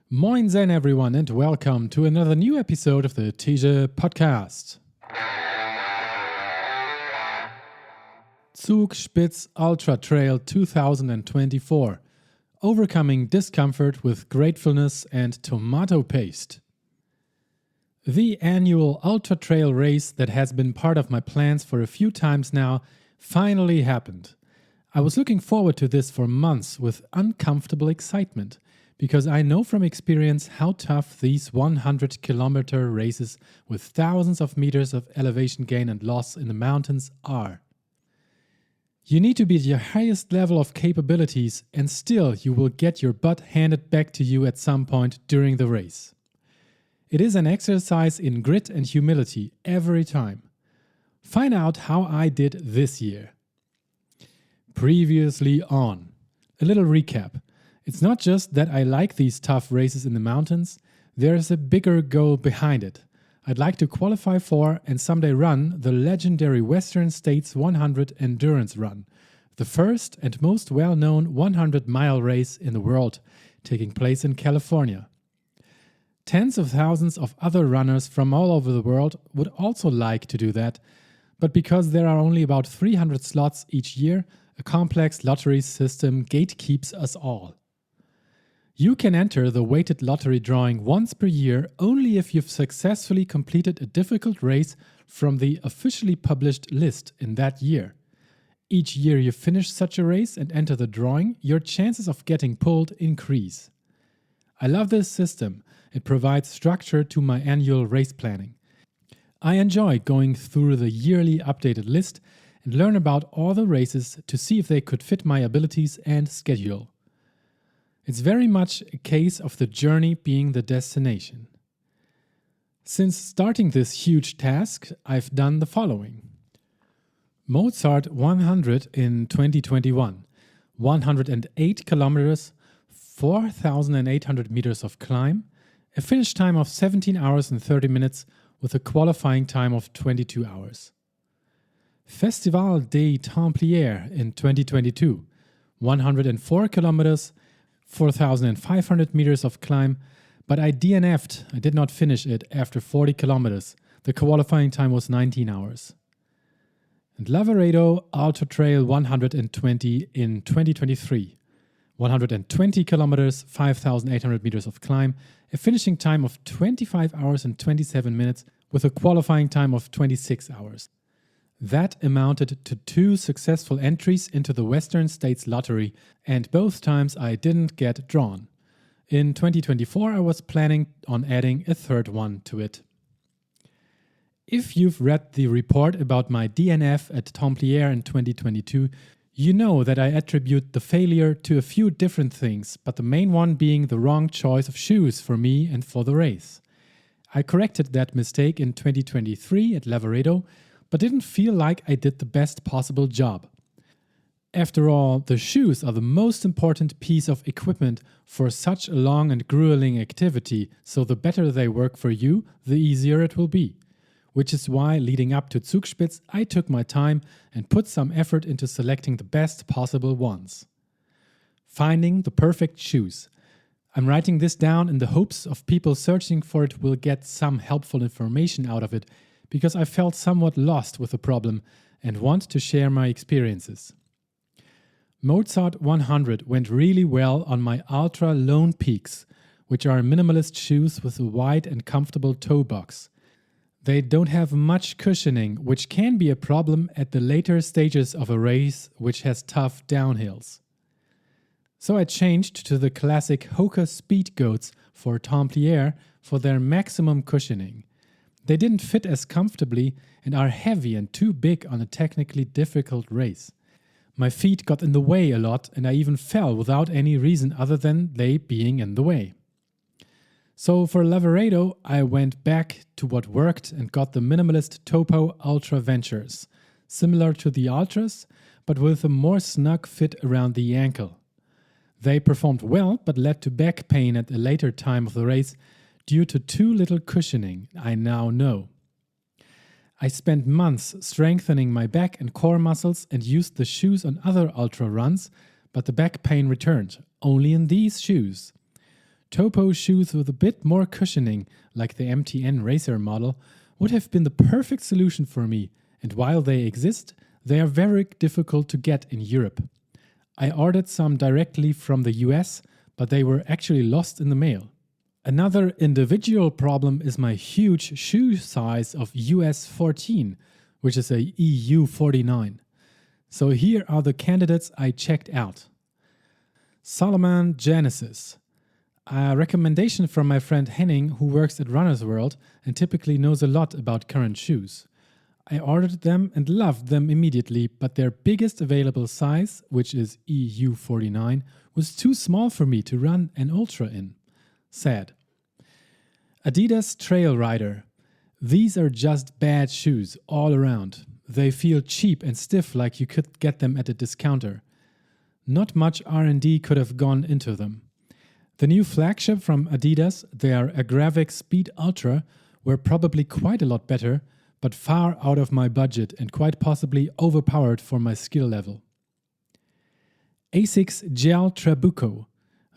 Moin Zen everyone and welcome to another new episode of the Teaser Podcast. Zugspitz Ultra Trail 2024. Overcoming discomfort with gratefulness and tomato paste. The annual Ultra Trail race that has been part of my plans for a few times now finally happened. I was looking forward to this for months with uncomfortable excitement, because I know from experience how tough these 100-kilometer races with thousands of meters of elevation gain and loss in the mountains are. You need to be at your highest level of capabilities, and still you will get your butt handed back to you at some point during the race. It is an exercise in grit and humility every time. Find out how I did this year. Previously on. A little recap. It's not just that I like these tough races in the mountains, there's a bigger goal behind it. I'd like to qualify for and someday run the legendary Western States 100 Endurance Run, the first and most well-known 100-mile race in the world, taking place in California. Tens of thousands of other runners from all over the world would also like to do that, but because there are only about 300 slots each year, a complex lottery system gatekeeps us all. You can enter the weighted lottery drawing once per year only if you've successfully completed a difficult race from the officially published list in that year. Each year you finish such a race and enter the drawing, your chances of getting pulled increase. I love this system. It provides structure to my annual race planning. I enjoy going through the yearly updated list and learn about all the races to see if they could fit my abilities and schedule. It's very much a case of the journey being the destination. Since starting this huge task, I've done the following. Mozart 100 in 2021, 108 kilometers, 4,800 meters of climb, a finish time of 17 hours and 30 minutes with a qualifying time of 22 hours. Festival des Templiers in 2022, 104 kilometers, 4,500 meters of climb, but I DNF'd. I did not finish it after 40 kilometers. The qualifying time was 19 hours. And Lavaredo Ultra Trail 120 in 2023. 120 kilometers, 5,800 meters of climb, a finishing time of 25 hours and 27 minutes with a qualifying time of 26 hours. That amounted to 2 successful entries into the Western States Lottery, and both times I didn't get drawn. In 2024 I was planning on adding a third one to it. If you've read the report about my DNF at Templiers in 2022, you know that I attribute the failure to a few different things, but the main one being the wrong choice of shoes for me and for the race. I corrected that mistake in 2023 at Lavaredo, but didn't feel like I did the best possible job. After all, the shoes are the most important piece of equipment for such a long and grueling activity, so the better they work for you, the easier it will be. Which is why, leading up to Zugspitz, I took my time and put some effort into selecting the best possible ones. Finding the perfect shoes. I'm writing this down in the hopes of people searching for it will get some helpful information out of it, because I felt somewhat lost with the problem and want to share my experiences. Mozart 100 went really well on my Ultra Lone Peaks, which are minimalist shoes with a wide and comfortable toe box. They don't have much cushioning, which can be a problem at the later stages of a race which has tough downhills. So I changed to the classic Hoka Speed Goats for Templiers for their maximum cushioning. They didn't fit as comfortably and are heavy and too big on a technically difficult race. My feet got in the way a lot and I even fell without any reason other than they being in the way. So for Lavaredo, I went back to what worked and got the minimalist Topo Ultra Ventures, similar to the Ultras, but with a more snug fit around the ankle. They performed well, but led to back pain at a later time of the race, due to too little cushioning, I now know. I spent months strengthening my back and core muscles and used the shoes on other ultra runs, but the back pain returned, only in these shoes. Topo shoes with a bit more cushioning, like the MTN Racer model, would have been the perfect solution for me, and while they exist, they are very difficult to get in Europe. I ordered some directly from the US, but they were actually lost in the mail. Another individual problem is my huge shoe size of US 14, which is a EU 49. So here are the candidates I checked out. Salomon Genesis. A recommendation from my friend Henning, who works at Runner's World and typically knows a lot about current shoes. I ordered them and loved them immediately, but their biggest available size, which is EU 49, was too small for me to run an ultra in. Sad. Adidas Trail Rider. These are just bad shoes all around. They feel cheap and stiff, like you could get them at a discounter. Not much R&D could have gone into them. The new flagship from Adidas, their Agravic Speed Ultra, were probably quite a lot better, but far out of my budget and quite possibly overpowered for my skill level. Asics Gel Trabuco.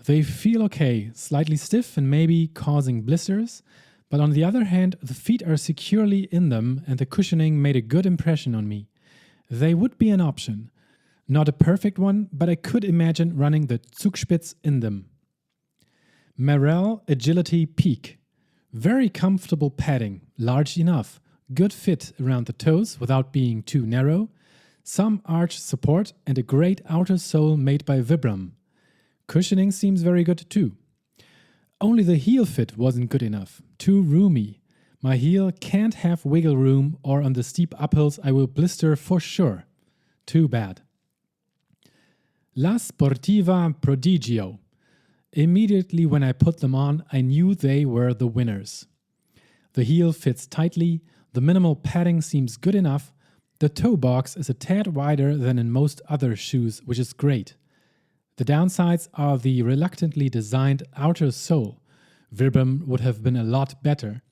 They feel okay, slightly stiff and maybe causing blisters, but on the other hand, the feet are securely in them and the cushioning made a good impression on me. They would be an option. Not a perfect one, but I could imagine running the Zugspitz in them. Merrell Agility Peak. Very comfortable padding, large enough, good fit around the toes without being too narrow, some arch support and a great outer sole made by Vibram. Cushioning seems very good too. Only the heel fit wasn't good enough, too roomy. My heel can't have wiggle room or on the steep uphills I will blister for sure. Too bad. La Sportiva Prodigio. Immediately when I put them on, I knew they were the winners. The heel fits tightly, the minimal padding seems good enough, the toe box is a tad wider than in most other shoes, which is great. The downsides are the reluctantly designed outer sole. Vibram would have been a lot better.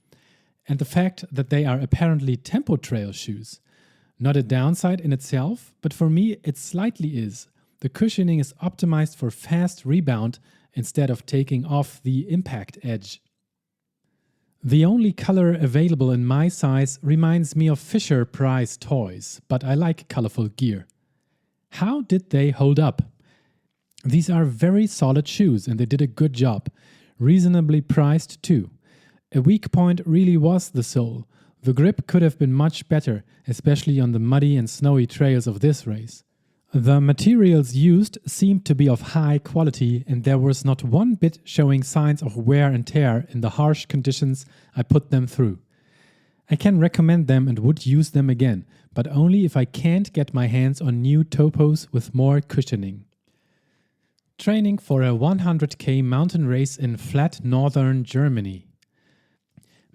And the fact that they are apparently tempo trail shoes. Not a downside in itself, but for me it slightly is. The cushioning is optimized for fast rebound instead of taking off the impact edge. The only color available in my size reminds me of Fisher-Price toys, but I like colorful gear. How did they hold up? These are very solid shoes and they did a good job. Reasonably priced too. A weak point really was the sole. The grip could have been much better, especially on the muddy and snowy trails of this race. The materials used seemed to be of high quality and there was not one bit showing signs of wear and tear in the harsh conditions I put them through. I can recommend them and would use them again, but only if I can't get my hands on new topos with more cushioning. Training for a 100k mountain race in flat northern Germany.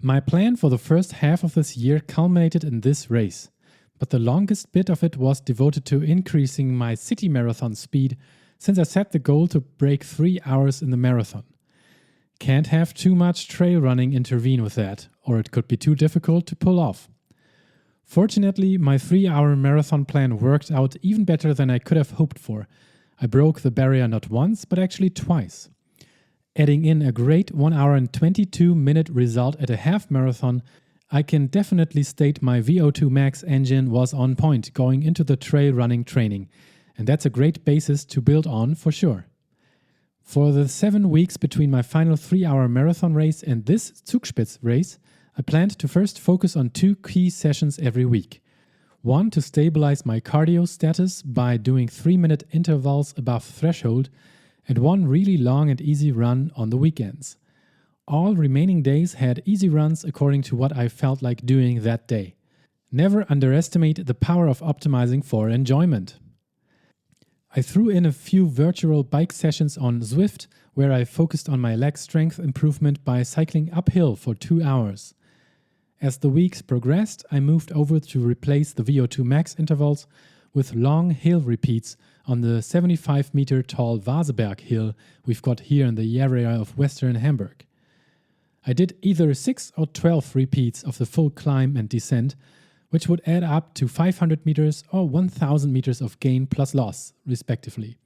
My plan for the first half of this year culminated in this race. But the longest bit of it was devoted to increasing my city marathon speed since I set the goal to break 3 hours in the marathon. Can't have too much trail running intervene with that, or it could be too difficult to pull off. Fortunately, my 3-hour marathon plan worked out even better than I could have hoped for. I broke the barrier not once, but actually twice. Adding in a great 1 hour and 22-minute result at a half marathon, I can definitely state my VO2 max engine was on point going into the trail running training, and that's a great basis to build on for sure. For the 7 weeks between my final 3-hour marathon race and this Zugspitz race, I planned to first focus on 2 key sessions every week. One to stabilize my cardio status by doing 3-minute intervals above threshold, and one really long and easy run on the weekends. All remaining days had easy runs according to what I felt like doing that day. Never underestimate the power of optimizing for enjoyment. I threw in a few virtual bike sessions on Zwift where I focused on my leg strength improvement by cycling uphill for 2 hours. As the weeks progressed, I moved over to replace the VO2 max intervals with long hill repeats on the 75-meter tall Vaseberg hill we've got here in the area of Western Hamburg. I did either 6 or 12 repeats of the full climb and descent, which would add up to 500 meters or 1000 meters of gain plus loss, respectively.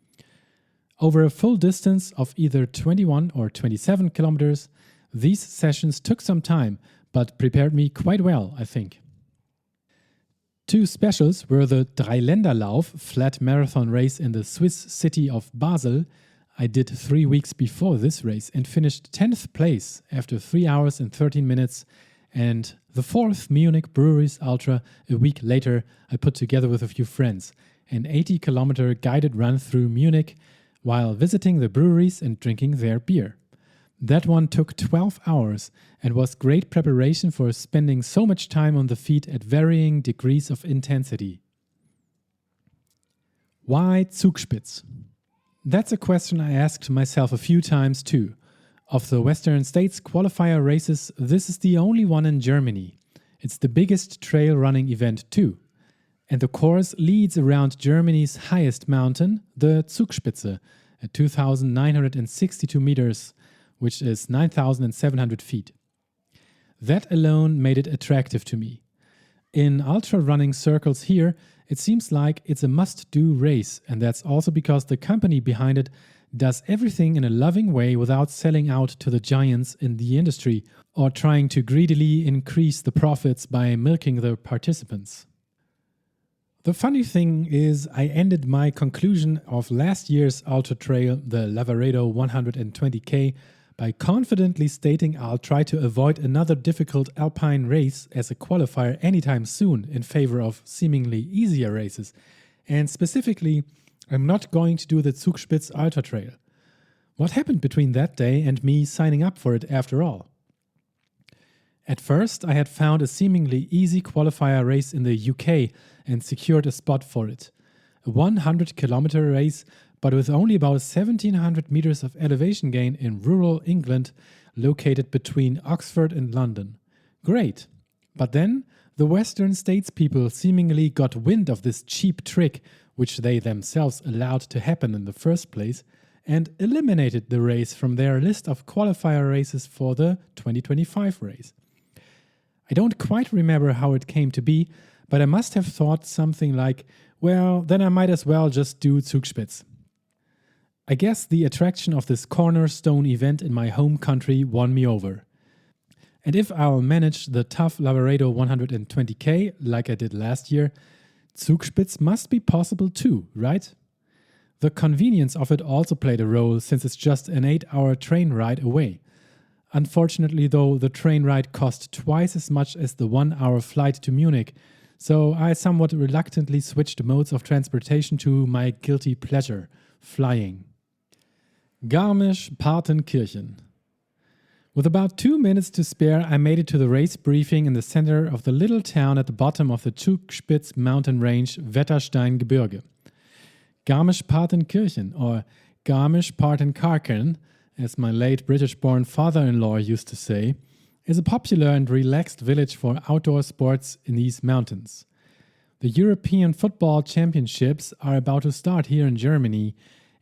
Over a full distance of either 21 or 27 kilometers, these sessions took some time, but prepared me quite well, I think. Two specials were the Dreiländerlauf flat marathon race in the Swiss city of Basel. I did 3 weeks before this race and finished 10th place after 3 hours and 13 minutes. And the fourth Munich Breweries Ultra a week later I put together with a few friends. An 80-kilometer guided run through Munich while visiting the breweries and drinking their beer. That one took 12 hours and was great preparation for spending so much time on the feet at varying degrees of intensity. Why Zugspitz? That's a question I asked myself a few times too. Of the Western States qualifier races, this is the only one in Germany. It's the biggest trail running event too. And the course leads around Germany's highest mountain, the Zugspitze, at 2,962 meters, which is 9,700 feet. That alone made it attractive to me. In ultra running circles here, it seems like it's a must-do race, and that's also because the company behind it does everything in a loving way without selling out to the giants in the industry or trying to greedily increase the profits by milking the participants. The funny thing is, I ended my conclusion of last year's ultra trail, the Lavaredo 120K, by confidently stating I'll try to avoid another difficult alpine race as a qualifier anytime soon in favor of seemingly easier races. And specifically, I'm not going to do the Zugspitz Ultra Trail. What happened between that day and me signing up for it after all? At first, I had found a seemingly easy qualifier race in the UK and secured a spot for it. A 100-kilometer race, but with only about 1,700 meters of elevation gain in rural England, located between Oxford and London. Great! But then, the Western States people seemingly got wind of this cheap trick, which they themselves allowed to happen in the first place, and eliminated the race from their list of qualifier races for the 2025 race. I don't quite remember how it came to be, but I must have thought something like, well, then I might as well just do Zugspitz. I guess the attraction of this cornerstone event in my home country won me over. And if I'll manage the tough Lavaredo 120K like I did last year, Zugspitz must be possible too, right? The convenience of it also played a role since it's just an 8-hour train ride away. Unfortunately though, the train ride cost twice as much as the 1-hour flight to Munich, so I somewhat reluctantly switched modes of transportation to my guilty pleasure, flying. Garmisch-Partenkirchen. With about 2 minutes to spare, I made it to the race briefing in the center of the little town at the bottom of the Zugspitz mountain range, Wettersteingebirge. Garmisch-Partenkirchen, or Garmisch-Partenkirchen, as my late British-born father-in-law used to say, is a popular and relaxed village for outdoor sports in these mountains. The European Football Championships are about to start here in Germany,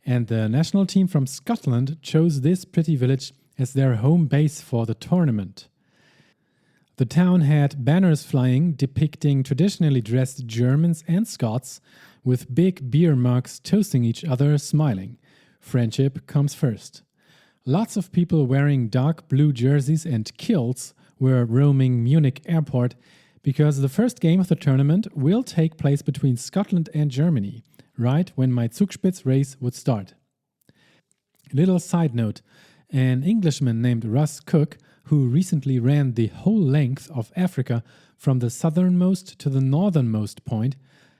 and the national team from Scotland chose this pretty village as their home base for the tournament. The town had banners flying depicting traditionally dressed Germans and Scots with big beer mugs toasting each other, smiling. Friendship comes first. Lots of people wearing dark blue jerseys and kilts were roaming Munich airport because the first game of the tournament will take place between Scotland and Germany, right when my Zugspitz race would start. Little side note, an Englishman named Russ Cook, who recently ran the whole length of Africa from the southernmost to the northernmost point,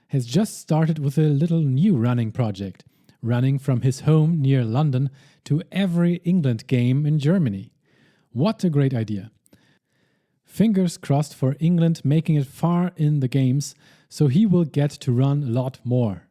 has just started with a little new running project, running from his home near London to every England game in Germany. What a great idea. Fingers crossed for England making it far in the games, so he will get to run a lot more.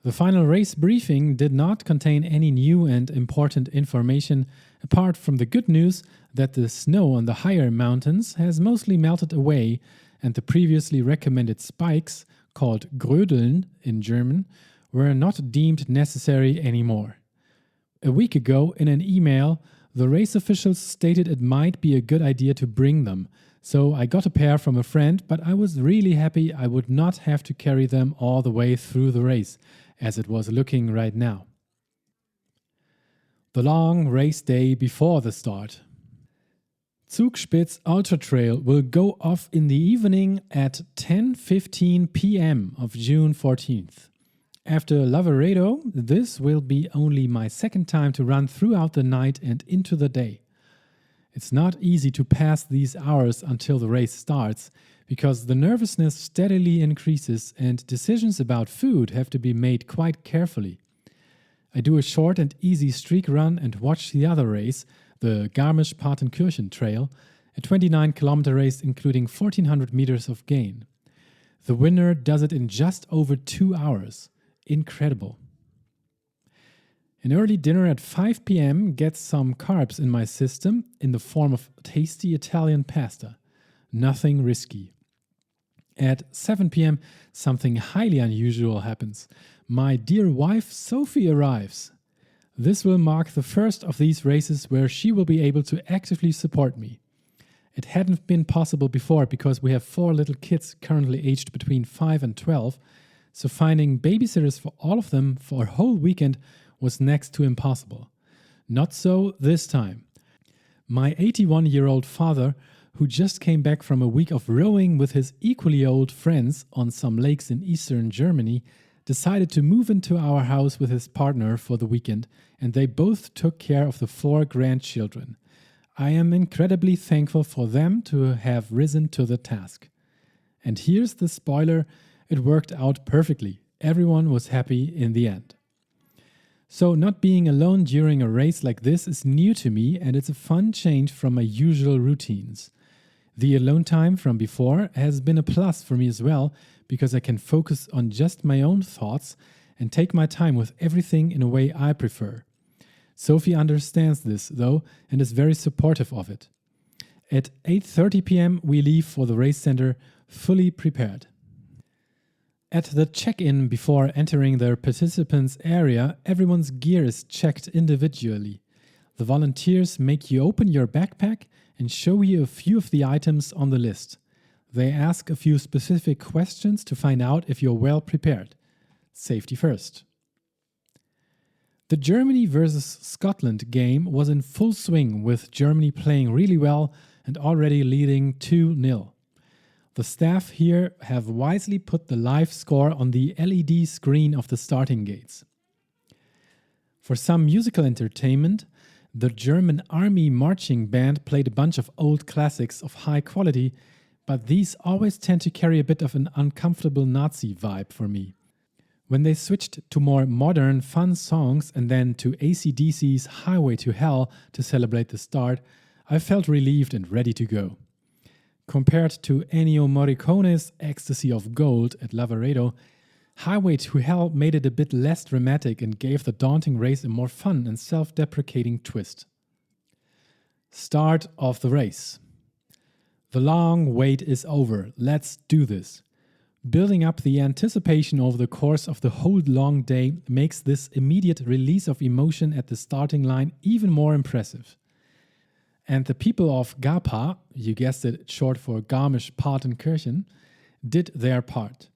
The final race briefing did not contain any new and important information apart from the good news that the snow on the higher mountains has mostly melted away and the previously recommended spikes, called Grödeln in German, were not deemed necessary anymore. A week ago, in an email, the race officials stated it might be a good idea to bring them, so I got a pair from a friend, but I was really happy I would not have to carry them all the way through the race, as it was looking right now. The long race day before the start. Zugspitz Ultra Trail will go off in the evening at 10:15 p.m. of June 14th. After Lavaredo, this will be only my second time to run throughout the night and into the day. It's not easy to pass these hours until the race starts, because the nervousness steadily increases and decisions about food have to be made quite carefully. I do a short and easy streak run and watch the other race, the Garmisch-Partenkirchen Trail, a 29-kilometer race including 1,400 meters of gain. The winner does it in just over 2 hours. Incredible. An early dinner at 5 p.m. gets some carbs in my system in the form of tasty Italian pasta. Nothing risky. At 7 p.m., something highly unusual happens. My dear wife, Sophie, arrives. This will mark the first of these races where she will be able to actively support me. It hadn't been possible before because we have 4 little kids currently aged between 5 and 12, so finding babysitters for all of them for a whole weekend was next to impossible. Not so this time. My 81-year-old father, who just came back from a week of rowing with his equally old friends on some lakes in eastern Germany, decided to move into our house with his partner for the weekend, and they both took care of the 4 grandchildren. I am incredibly thankful for them to have risen to the task. And here's the spoiler, it worked out perfectly. Everyone was happy in the end. So not being alone during a race like this is new to me, and it's a fun change from my usual routines. The alone time from before has been a plus for me as well, because I can focus on just my own thoughts and take my time with everything in a way I prefer. Sophie understands this, though, and is very supportive of it. At 8:30 p.m. we leave for the race center, fully prepared. At the check-in before entering the participants' area, everyone's gear is checked individually. The volunteers make you open your backpack and show you a few of the items on the list. They ask a few specific questions to find out if you're well prepared. Safety first. The Germany versus Scotland game was in full swing, with Germany playing really well and already leading 2-0. The staff here have wisely put the live score on the LED screen of the starting gates. For some musical entertainment, the German Army marching band played a bunch of old classics of high quality, but these always tend to carry a bit of an uncomfortable Nazi vibe for me. When they switched to more modern, fun songs and then to AC/DC's Highway to Hell to celebrate the start, I felt relieved and ready to go. Compared to Ennio Morricone's Ecstasy of Gold at Lavaredo, Highway to Hell made it a bit less dramatic and gave the daunting race a more fun and self-deprecating twist. Start of the race. The long wait is over. Let's do this. Building up the anticipation over the course of the whole long day makes this immediate release of emotion at the starting line even more impressive. And the people of GAPA, you guessed it, short for Garmisch-Partenkirchen, did their part.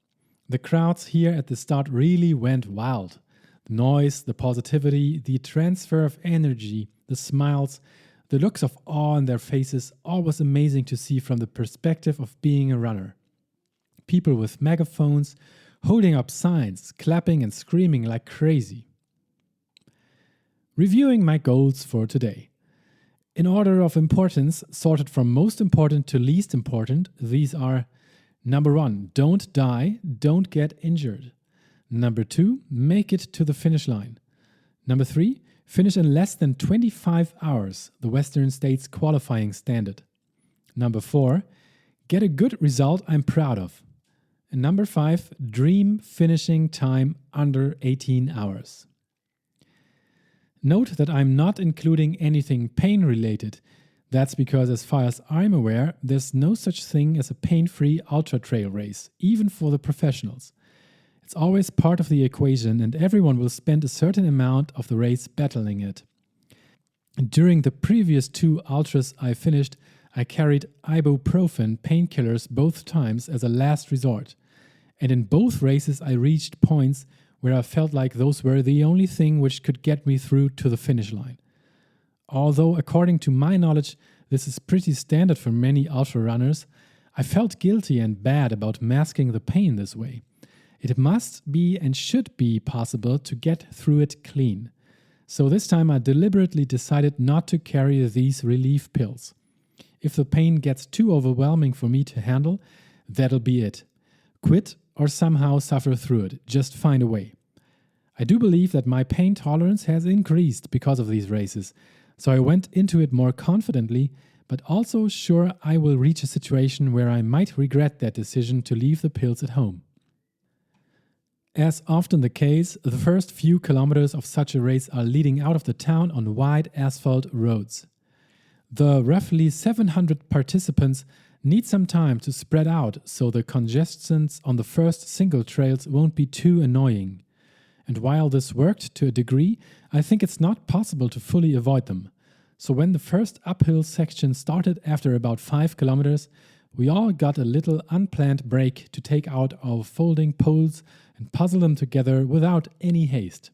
The crowds here at the start really went wild. The noise, the positivity, the transfer of energy, the smiles, the looks of awe on their faces, all was amazing to see from the perspective of being a runner. People with megaphones, holding up signs, clapping and screaming like crazy. Reviewing my goals for today. In order of importance, sorted from most important to least important, these are: number 1, don't die, don't get injured. Number 2, make it to the finish line. Number 3, finish in less than 25 hours, the Western States qualifying standard. Number 4, get a good result I'm proud of. And number 5, dream finishing time under 18 hours. Note that I'm not including anything pain-related. That's because, as far as I'm aware, there's no such thing as a pain-free ultra trail race, even for the professionals. It's always part of the equation, and everyone will spend a certain amount of the race battling it. During the previous 2 ultras I finished, I carried ibuprofen painkillers both times as a last resort. And in both races I reached points where I felt like those were the only thing which could get me through to the finish line. Although, according to my knowledge, this is pretty standard for many ultra runners, I felt guilty and bad about masking the pain this way. It must be and should be possible to get through it clean. So this time I deliberately decided not to carry these relief pills. If the pain gets too overwhelming for me to handle, that'll be it. Quit or somehow suffer through it. Just find a way. I do believe that my pain tolerance has increased because of these races, so I went into it more confidently, but also sure I will reach a situation where I might regret that decision to leave the pills at home. As often the case, the first few kilometers of such a race are leading out of the town on wide asphalt roads. The roughly 700 participants need some time to spread out so the congestions on the first single trails won't be too annoying. And while this worked to a degree, I think it's not possible to fully avoid them. So when the first uphill section started after about 5 kilometers, we all got a little unplanned break to take out our folding poles and puzzle them together without any haste.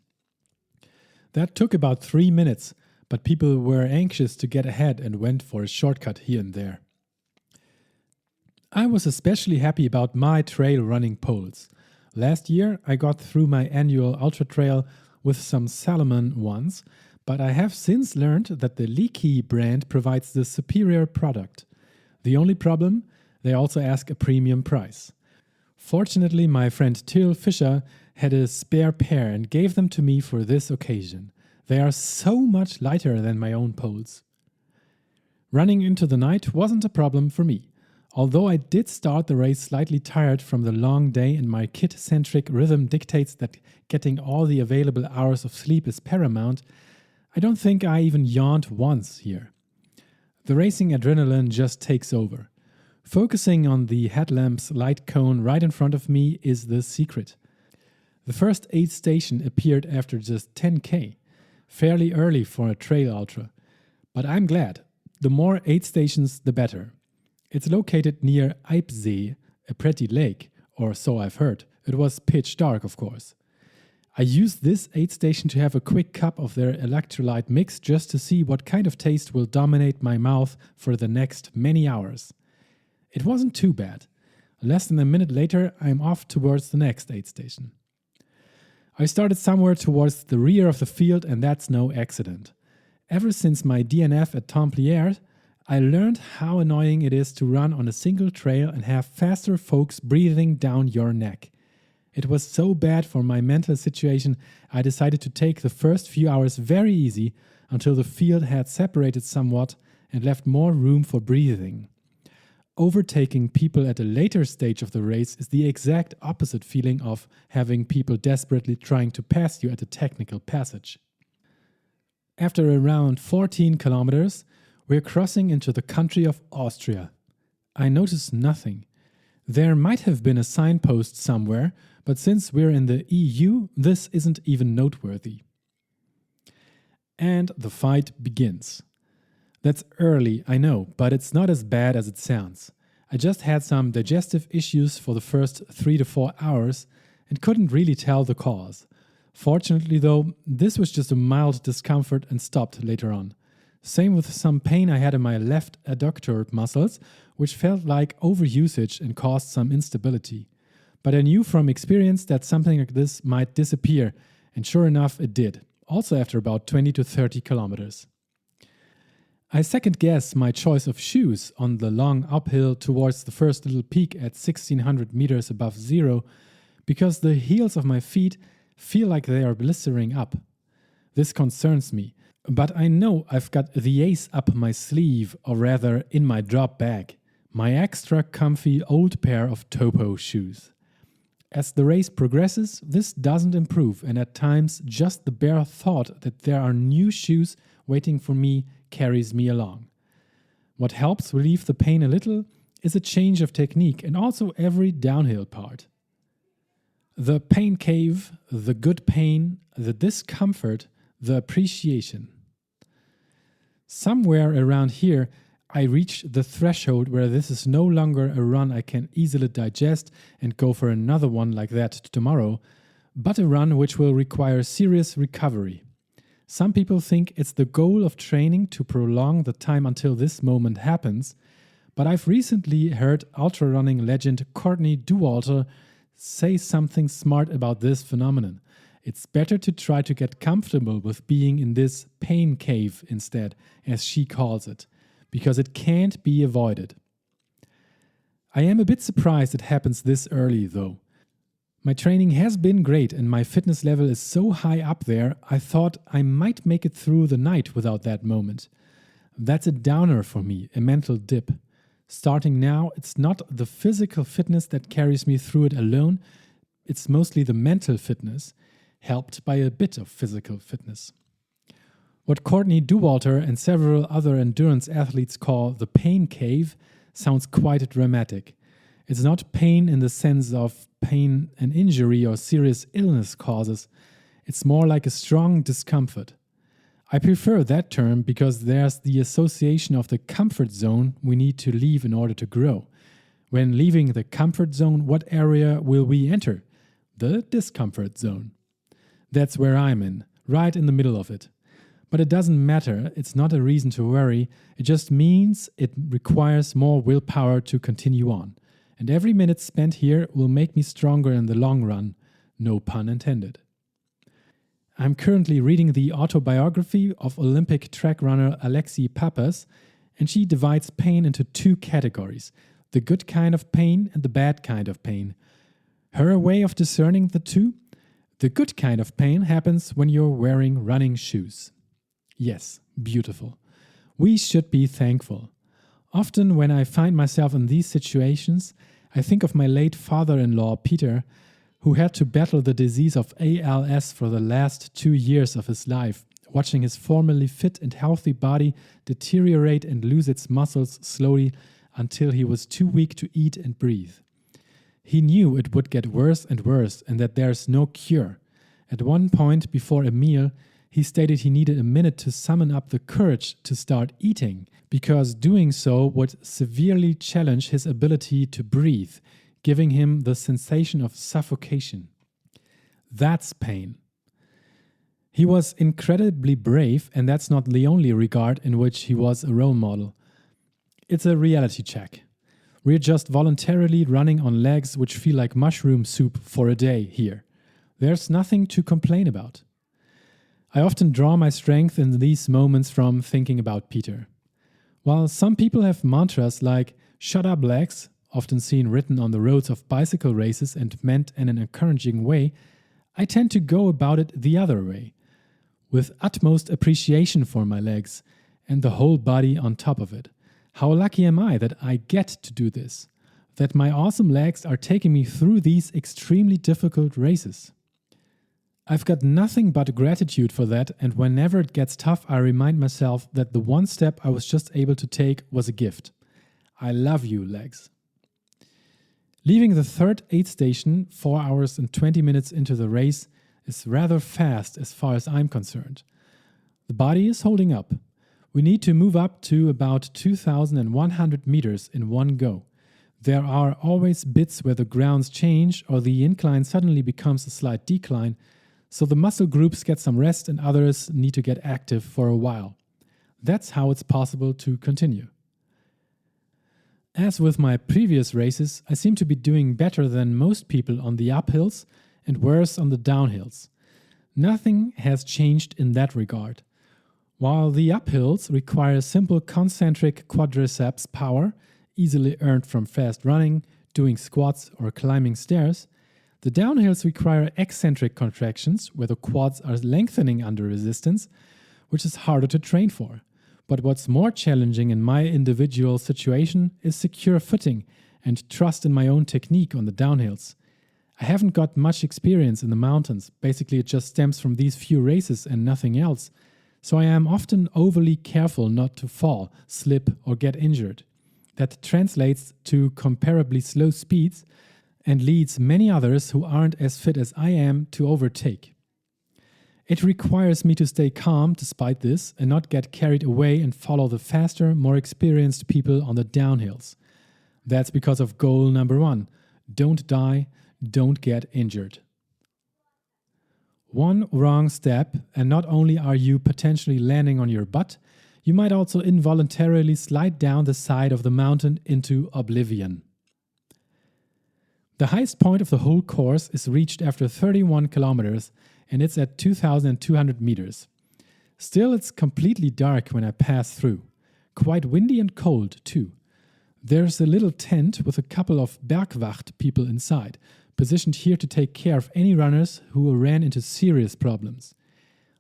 That took about 3 minutes, but people were anxious to get ahead and went for a shortcut here and there. I was especially happy about my trail running poles. Last year I got through my annual ultra trail with some Salomon ones, but I have since learned that the Leaky brand provides the superior product. The only problem? They also ask a premium price. Fortunately, my friend Till Fischer had a spare pair and gave them to me for this occasion. They are so much lighter than my own poles. Running into the night wasn't a problem for me. Although I did start the race slightly tired from the long day and my kid-centric rhythm dictates that getting all the available hours of sleep is paramount, I don't think I even yawned once here. The racing adrenaline just takes over. Focusing on the headlamp's light cone right in front of me is the secret. The first aid station appeared after just 10k, fairly early for a trail ultra. But I'm glad. The more aid stations, the better. It's located near Eibsee, a pretty lake, or so I've heard. It was pitch dark, of course. I used this aid station to have a quick cup of their electrolyte mix just to see what kind of taste will dominate my mouth for the next many hours. It wasn't too bad. Less than a minute later, I'm off towards the next aid station. I started somewhere towards the rear of the field, and that's no accident. Ever since my DNF at Templiers, I learned how annoying it is to run on a single trail and have faster folks breathing down your neck. It was so bad for my mental situation, I decided to take the first few hours very easy until the field had separated somewhat and left more room for breathing. Overtaking people at a later stage of the race is the exact opposite feeling of having people desperately trying to pass you at a technical passage. After around 14 kilometers, we're crossing into the country of Austria. I notice nothing. There might have been a signpost somewhere, but since we're in the EU, this isn't even noteworthy. And the fight begins. That's early, I know, but it's not as bad as it sounds. I just had some digestive issues for the first 3 to 4 hours and couldn't really tell the cause. Fortunately though, this was just a mild discomfort and stopped later on. Same with some pain I had in my left adductor muscles, which felt like overusage and caused some instability. But I knew from experience that something like this might disappear, and sure enough it did, also after about 20 to 30 kilometers. I second-guess my choice of shoes on the long uphill towards the first little peak at 1600 meters above zero, because the heels of my feet feel like they are blistering up. This concerns me. But I know I've got the ace up my sleeve, or rather in my drop bag, my extra comfy old pair of Topo shoes. As the race progresses, this doesn't improve, and at times just the bare thought that there are new shoes waiting for me carries me along. What helps relieve the pain a little is a change of technique and also every downhill part. The pain cave, the good pain, the discomfort, the appreciation. Somewhere around here, I reach the threshold where this is no longer a run I can easily digest and go for another one like that tomorrow, but a run which will require serious recovery. Some people think it's the goal of training to prolong the time until this moment happens, but I've recently heard ultra-running legend Courtney Dauwalter say something smart about this phenomenon. It's better to try to get comfortable with being in this pain cave instead, as she calls it, because it can't be avoided. I am a bit surprised it happens this early, though. My training has been great and my fitness level is so high up there, I thought I might make it through the night without that moment. That's a downer for me, a mental dip. Starting now, it's not the physical fitness that carries me through it alone, it's mostly the mental fitness, helped by a bit of physical fitness. What Courtney Dauwalter and several other endurance athletes call the pain cave sounds quite dramatic. It's not pain in the sense of pain an injury or serious illness causes. It's more like a strong discomfort. I prefer that term because there's the association of the comfort zone we need to leave in order to grow. When leaving the comfort zone, what area will we enter? The discomfort zone. That's where I'm in, right in the middle of it. But it doesn't matter, it's not a reason to worry, it just means it requires more willpower to continue on. And every minute spent here will make me stronger in the long run, no pun intended. I'm currently reading the autobiography of Olympic track runner Alexei Pappas, and she divides pain into two categories, the good kind of pain and the bad kind of pain. Her way of discerning the two? The good kind of pain happens when you're wearing running shoes. Yes, beautiful. We should be thankful. Often when I find myself in these situations, I think of my late father-in-law, Peter, who had to battle the disease of ALS for the last 2 years of his life, watching his formerly fit and healthy body deteriorate and lose its muscles slowly until he was too weak to eat and breathe. He knew it would get worse and worse and that there's no cure. At one point before a meal, he stated he needed a minute to summon up the courage to start eating, because doing so would severely challenge his ability to breathe, giving him the sensation of suffocation. That's pain. He was incredibly brave, and that's not the only regard in which he was a role model. It's a reality check. We're just voluntarily running on legs which feel like mushroom soup for a day here. There's nothing to complain about. I often draw my strength in these moments from thinking about Peter. While some people have mantras like "shut up legs," often seen written on the roads of bicycle races and meant in an encouraging way, I tend to go about it the other way, with utmost appreciation for my legs and the whole body on top of it. How lucky am I that I get to do this, that my awesome legs are taking me through these extremely difficult races. I've got nothing but gratitude for that, and whenever it gets tough, I remind myself that the one step I was just able to take was a gift. I love you, legs. Leaving the third aid station 4 hours and 20 minutes into the race is rather fast as far as I'm concerned. The body is holding up. We need to move up to about 2,100 meters in one go. There are always bits where the grounds change or the incline suddenly becomes a slight decline, so the muscle groups get some rest and others need to get active for a while. That's how it's possible to continue. As with my previous races, I seem to be doing better than most people on the uphills and worse on the downhills. Nothing has changed in that regard. While the uphills require simple concentric quadriceps power, easily earned from fast running, doing squats or climbing stairs, the downhills require eccentric contractions where the quads are lengthening under resistance, which is harder to train for. But what's more challenging in my individual situation is secure footing and trust in my own technique on the downhills. I haven't got much experience in the mountains. Basically, it just stems from these few races and nothing else. So I am often overly careful not to fall, slip, or get injured. That translates to comparably slow speeds and leads many others who aren't as fit as I am to overtake. It requires me to stay calm despite this and not get carried away and follow the faster, more experienced people on the downhills. That's because of goal number 1. Don't die, don't get injured. One wrong step, and not only are you potentially landing on your butt, you might also involuntarily slide down the side of the mountain into oblivion. The highest point of the whole course is reached after 31 kilometers, and it's at 2,200 meters. Still, it's completely dark when I pass through. Quite windy and cold, too. There's a little tent with a couple of Bergwacht people inside, positioned here to take care of any runners who ran into serious problems.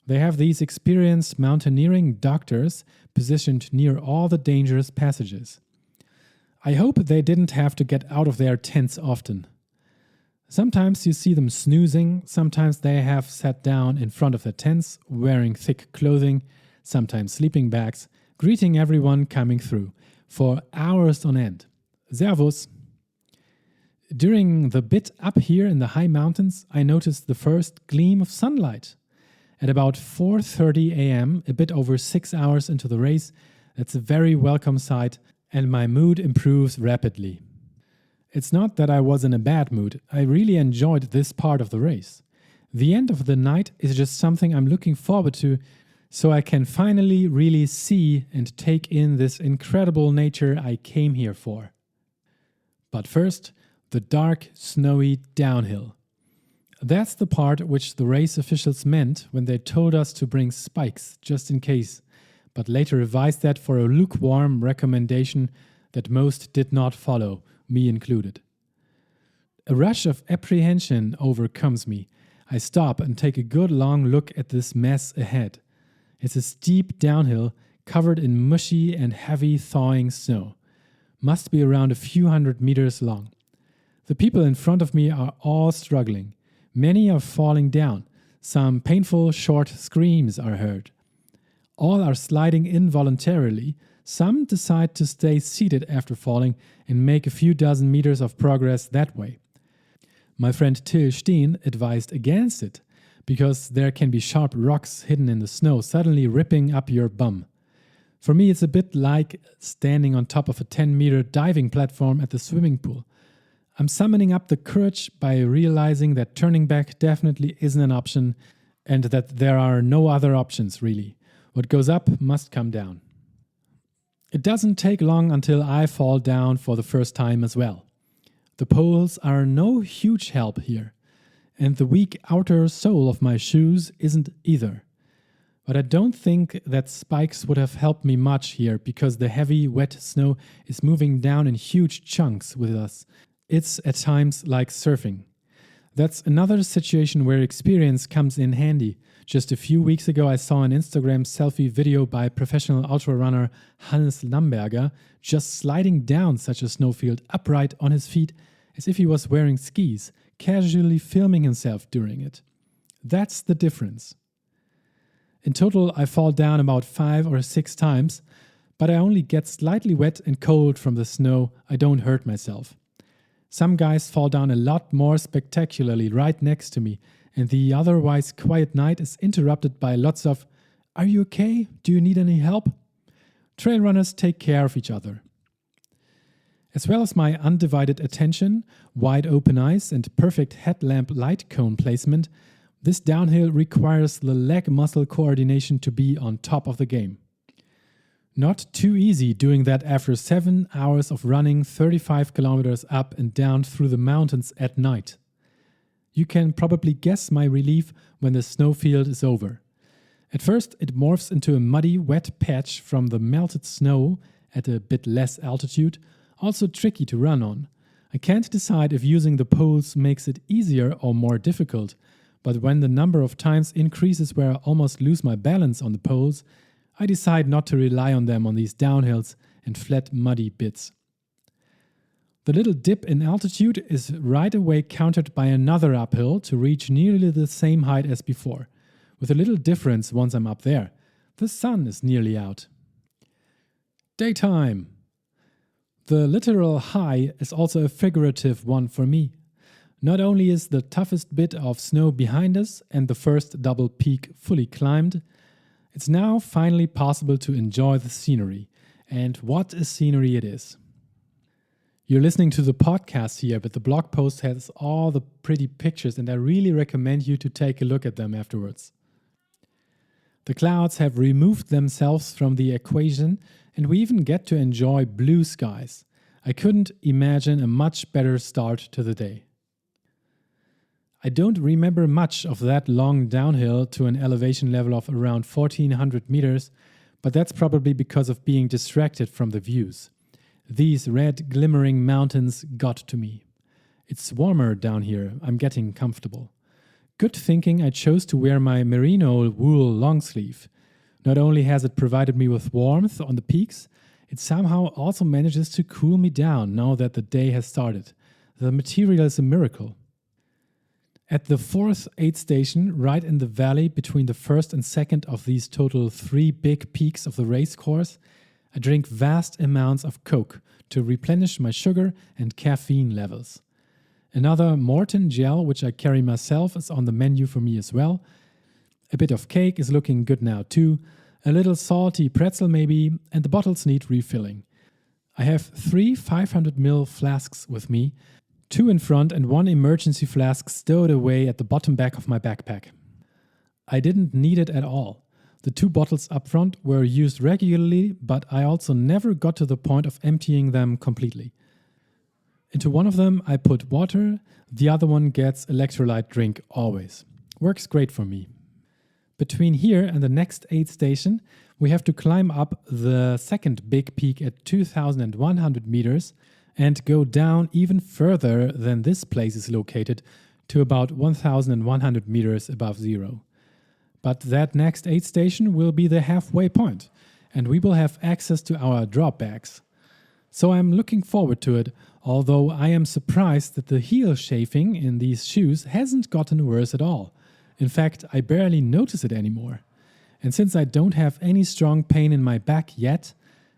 They have these experienced mountaineering doctors positioned near all the dangerous passages. I hope they didn't have to get out of their tents often. Sometimes you see them snoozing, sometimes they have sat down in front of their tents, wearing thick clothing, sometimes sleeping bags, greeting everyone coming through, for hours on end. Servus! During the bit up here in the high mountains, I noticed the first gleam of sunlight. At about 4:30 a.m., a bit over 6 hours into the race, that's a very welcome sight, and my mood improves rapidly. It's not that I was in a bad mood, I really enjoyed this part of the race. The end of the night is just something I'm looking forward to, so I can finally really see and take in this incredible nature I came here for. But first, the dark, snowy downhill. That's the part which the race officials meant when they told us to bring spikes, just in case, but later revised that for a lukewarm recommendation that most did not follow, me included. A rush of apprehension overcomes me. I stop and take a good long look at this mess ahead. It's a steep downhill covered in mushy and heavy thawing snow. Must be around a few hundred meters long. The people in front of me are all struggling. Many are falling down. Some painful short screams are heard. All are sliding involuntarily. Some decide to stay seated after falling and make a few dozen meters of progress that way. My friend Till Steen advised against it, because there can be sharp rocks hidden in the snow suddenly ripping up your bum. For me, it's a bit like standing on top of a 10-meter diving platform at the swimming pool. I'm summoning up the courage by realizing that turning back definitely isn't an option and that there are no other options, really. What goes up must come down. It doesn't take long until I fall down for the first time as well. The poles are no huge help here, and the weak outer sole of my shoes isn't either. But I don't think that spikes would have helped me much here because the heavy, wet snow is moving down in huge chunks with us. It's at times like surfing. That's another situation where experience comes in handy. Just a few weeks ago I saw an Instagram selfie video by professional ultra runner Hannes Lamberger just sliding down such a snowfield upright on his feet as if he was wearing skis, casually filming himself during it. That's the difference. In total I fall down about 5 or 6 times, but I only get slightly wet and cold from the snow. I don't hurt myself. Some guys fall down a lot more spectacularly right next to me, and the otherwise quiet night is interrupted by lots of, "Are you okay? Do you need any help?" Trail runners take care of each other. As well as my undivided attention, wide open eyes, and perfect headlamp light cone placement, this downhill requires the leg muscle coordination to be on top of the game. Not too easy doing that after 7 hours of running 35 kilometers up and down through the mountains at night. You can probably guess my relief when the snowfield is over. At first, it morphs into a muddy, wet patch from the melted snow at a bit less altitude, also tricky to run on. I can't decide if using the poles makes it easier or more difficult, but when the number of times increases where I almost lose my balance on the poles, I decide not to rely on them on these downhills and flat, muddy bits. The little dip in altitude is right away countered by another uphill to reach nearly the same height as before, with a little difference once I'm up there. The sun is nearly out. Daytime. The literal high is also a figurative one for me. Not only is the toughest bit of snow behind us and the first double peak fully climbed, it's now finally possible to enjoy the scenery. And what a scenery it is. You're listening to the podcast here, but the blog post has all the pretty pictures, and I really recommend you to take a look at them afterwards. The clouds have removed themselves from the equation, and we even get to enjoy blue skies. I couldn't imagine a much better start to the day. I don't remember much of that long downhill to an elevation level of around 1400 meters, but that's probably because of being distracted from the views. These red glimmering mountains got to me. It's warmer down here, I'm getting comfortable. Good thinking I chose to wear my merino wool long sleeve. Not only has it provided me with warmth on the peaks, it somehow also manages to cool me down now that the day has started. The material is a miracle. At the fourth aid station, right in the valley between the first and second of these total 3 big peaks of the race course, I drink vast amounts of Coke to replenish my sugar and caffeine levels. Another Morton gel, which I carry myself, is on the menu for me as well. A bit of cake is looking good now too, a little salty pretzel maybe, and the bottles need refilling. I have 3 500ml flasks with me, 2 in front and 1 emergency flask stowed away at the bottom back of my backpack. I didn't need it at all. The 2 bottles up front were used regularly, but I also never got to the point of emptying them completely. Into one of them I put water, the other one gets electrolyte drink always. Works great for me. Between here and the next aid station, we have to climb up the second big peak at 2,100 meters and go down even further than this place is located to about 1,100 meters above zero. But that next aid station will be the halfway point, and we will have access to our drop bags. So I'm looking forward to it, although I am surprised that the heel chafing in these shoes hasn't gotten worse at all. In fact, I barely notice it anymore. And since I don't have any strong pain in my back yet,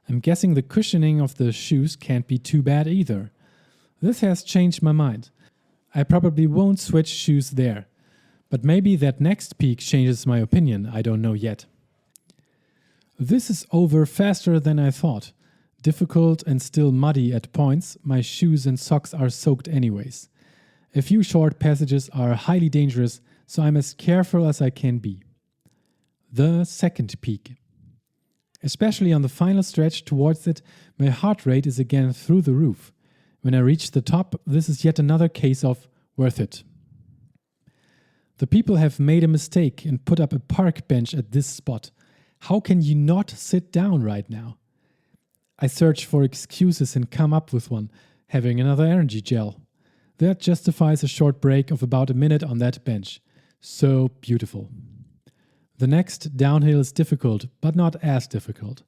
I'm guessing the cushioning of the shoes can't be too bad either. This has changed my mind. I probably won't switch shoes there. But maybe that next peak changes my opinion, I don't know yet. This is over faster than I thought. Difficult and still muddy at points, my shoes and socks are soaked anyways. A few short passages are highly dangerous, so I'm as careful as I can be. The second peak. Especially on the final stretch towards it, my heart rate is again through the roof. When I reach the top, this is yet another case of worth it. The people have made a mistake and put up a park bench at this spot. How can you not sit down right now? I search for excuses and come up with one, having another energy gel. That justifies a short break of about a minute on that bench. So beautiful. The next downhill is difficult, but not as difficult.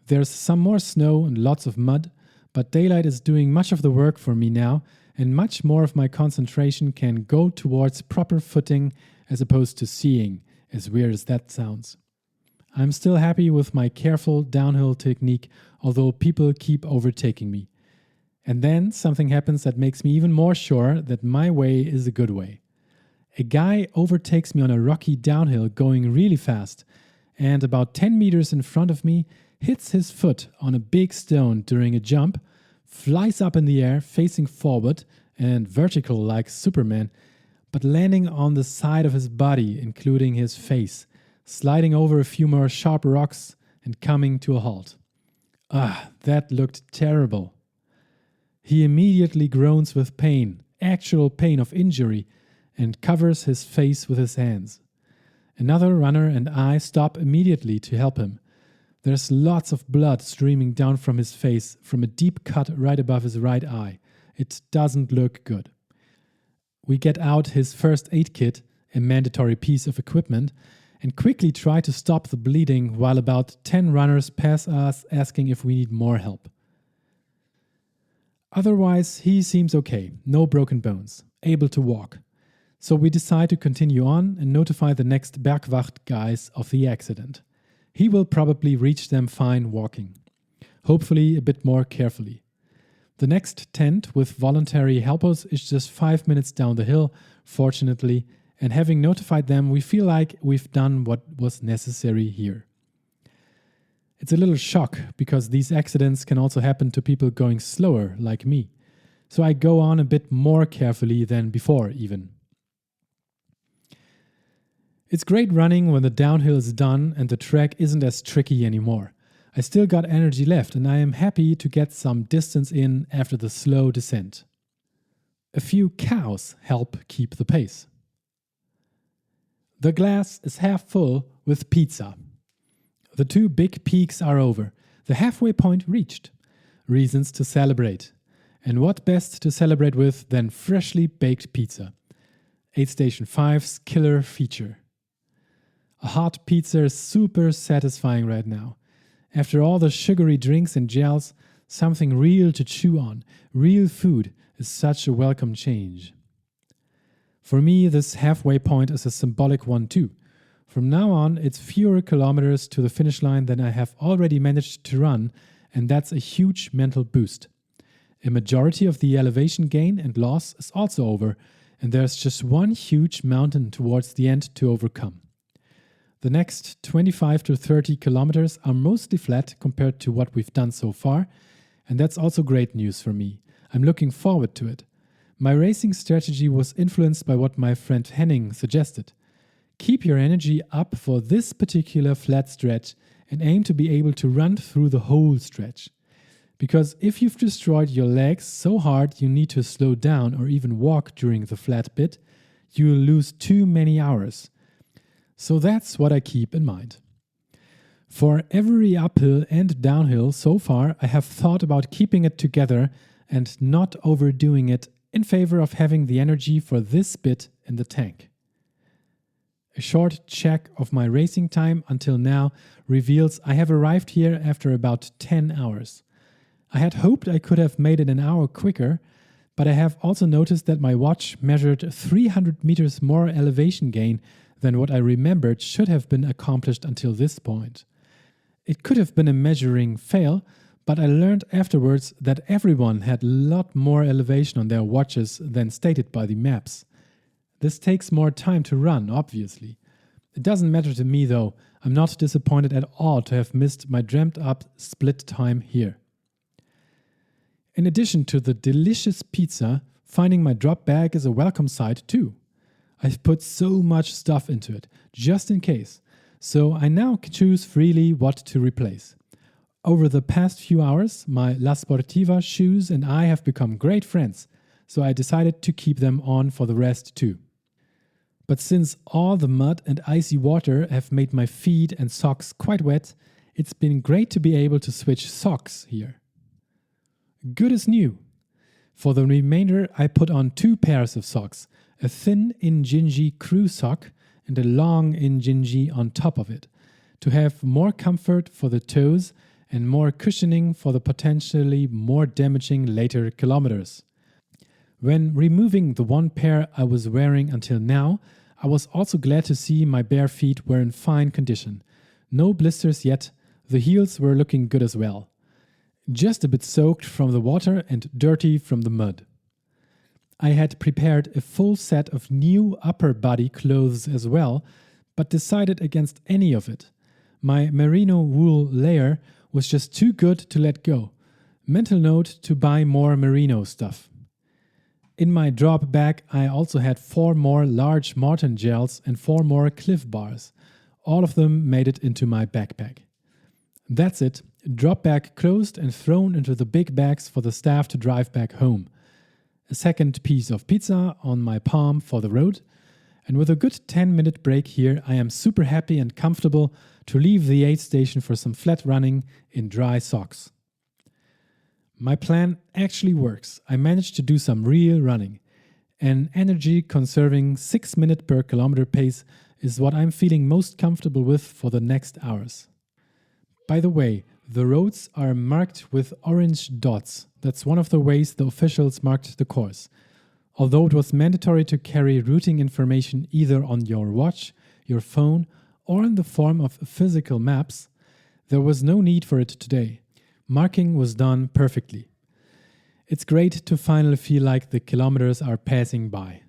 There's some more snow and lots of mud, but daylight is doing much of the work for me now, and much more of my concentration can go towards proper footing as opposed to seeing, as weird as that sounds. I'm still happy with my careful downhill technique, although people keep overtaking me. And then something happens that makes me even more sure that my way is a good way. A guy overtakes me on a rocky downhill going really fast, and about 10 meters in front of me hits his foot on a big stone during a jump, flies up in the air facing forward and vertical like Superman, but landing on the side of his body, including his face, sliding over a few more sharp rocks and coming to a halt. That looked terrible. He immediately groans with pain, actual pain of injury, and covers his face with his hands. Another runner and I stop immediately to help him. There's lots of blood streaming down from his face from a deep cut right above his right eye. It doesn't look good. We get out his first aid kit, a mandatory piece of equipment, and quickly try to stop the bleeding while about 10 runners pass us asking if we need more help. Otherwise, he seems okay, no broken bones, able to walk. So we decide to continue on and notify the next Bergwacht guys of the accident. He will probably reach them fine walking, hopefully a bit more carefully. The next tent with voluntary helpers is just 5 minutes down the hill, fortunately, and having notified them, we feel like we've done what was necessary here. It's a little shock because these accidents can also happen to people going slower, like me. so I go on a bit more carefully than before even. It's great running when the downhill is done and the track isn't as tricky anymore. I still got energy left and I am happy to get some distance in after the slow descent. A few cows help keep the pace. The glass is half full with pizza. The 2 big peaks are over, the halfway point reached. Reasons to celebrate. And what best to celebrate with than freshly baked pizza? Aid Station 5's killer feature. A hot pizza is super satisfying right now. After all the sugary drinks and gels, something real to chew on, real food, is such a welcome change. For me, this halfway point is a symbolic one too. From now on, it's fewer kilometers to the finish line than I have already managed to run, and that's a huge mental boost. A majority of the elevation gain and loss is also over, and there's just one huge mountain towards the end to overcome. The next 25 to 30 kilometers are mostly flat compared to what we've done so far, and that's also great news for me. I'm looking forward to it. My racing strategy was influenced by what my friend Henning suggested. Keep your energy up for this particular flat stretch and aim to be able to run through the whole stretch. Because if you've destroyed your legs so hard you need to slow down or even walk during the flat bit, you'll lose too many hours. So that's what I keep in mind. For every uphill and downhill so far, I have thought about keeping it together and not overdoing it in favor of having the energy for this bit in the tank. A short check of my racing time until now reveals I have arrived here after about 10 hours. I had hoped I could have made it an hour quicker, but I have also noticed that my watch measured 300 meters more elevation gain than what I remembered should have been accomplished until this point. It could have been a measuring fail, but I learned afterwards that everyone had a lot more elevation on their watches than stated by the maps. This takes more time to run, obviously. It doesn't matter to me though. I'm not disappointed at all to have missed my dreamt up split time here. In addition to the delicious pizza, finding my drop bag is a welcome sight too. I've put so much stuff into it, just in case, so I now choose freely what to replace. Over the past few hours, my La Sportiva shoes and I have become great friends, so I decided to keep them on for the rest too. But since all the mud and icy water have made my feet and socks quite wet, it's been great to be able to switch socks here. Good as new. For the remainder, I put on 2 pairs of socks, a thin Injinji crew sock and a long Injinji on top of it, to have more comfort for the toes and more cushioning for the potentially more damaging later kilometers. When removing the 1 pair I was wearing until now, I was also glad to see my bare feet were in fine condition. No blisters yet, the heels were looking good as well. Just a bit soaked from the water and dirty from the mud. I had prepared a full set of new upper body clothes as well, but decided against any of it. My merino wool layer was just too good to let go. Mental note to buy more merino stuff. In my drop bag, I also had 4 more large Morton gels and 4 more Cliff bars. All of them made it into my backpack. That's it. Drop bag closed and thrown into the big bags for the staff to drive back home. A second piece of pizza on my palm for the road. And with a good 10-minute break here, I am super happy and comfortable to leave the aid station for some flat running in dry socks. My plan actually works. I managed to do some real running. An energy-conserving 6-minute per kilometer pace is what I'm feeling most comfortable with for the next hours. By the way, the roads are marked with orange dots. That's one of the ways the officials marked the course. Although it was mandatory to carry routing information either on your watch, your phone, or in the form of physical maps, there was no need for it today. Marking was done perfectly. It's great to finally feel like the kilometers are passing by.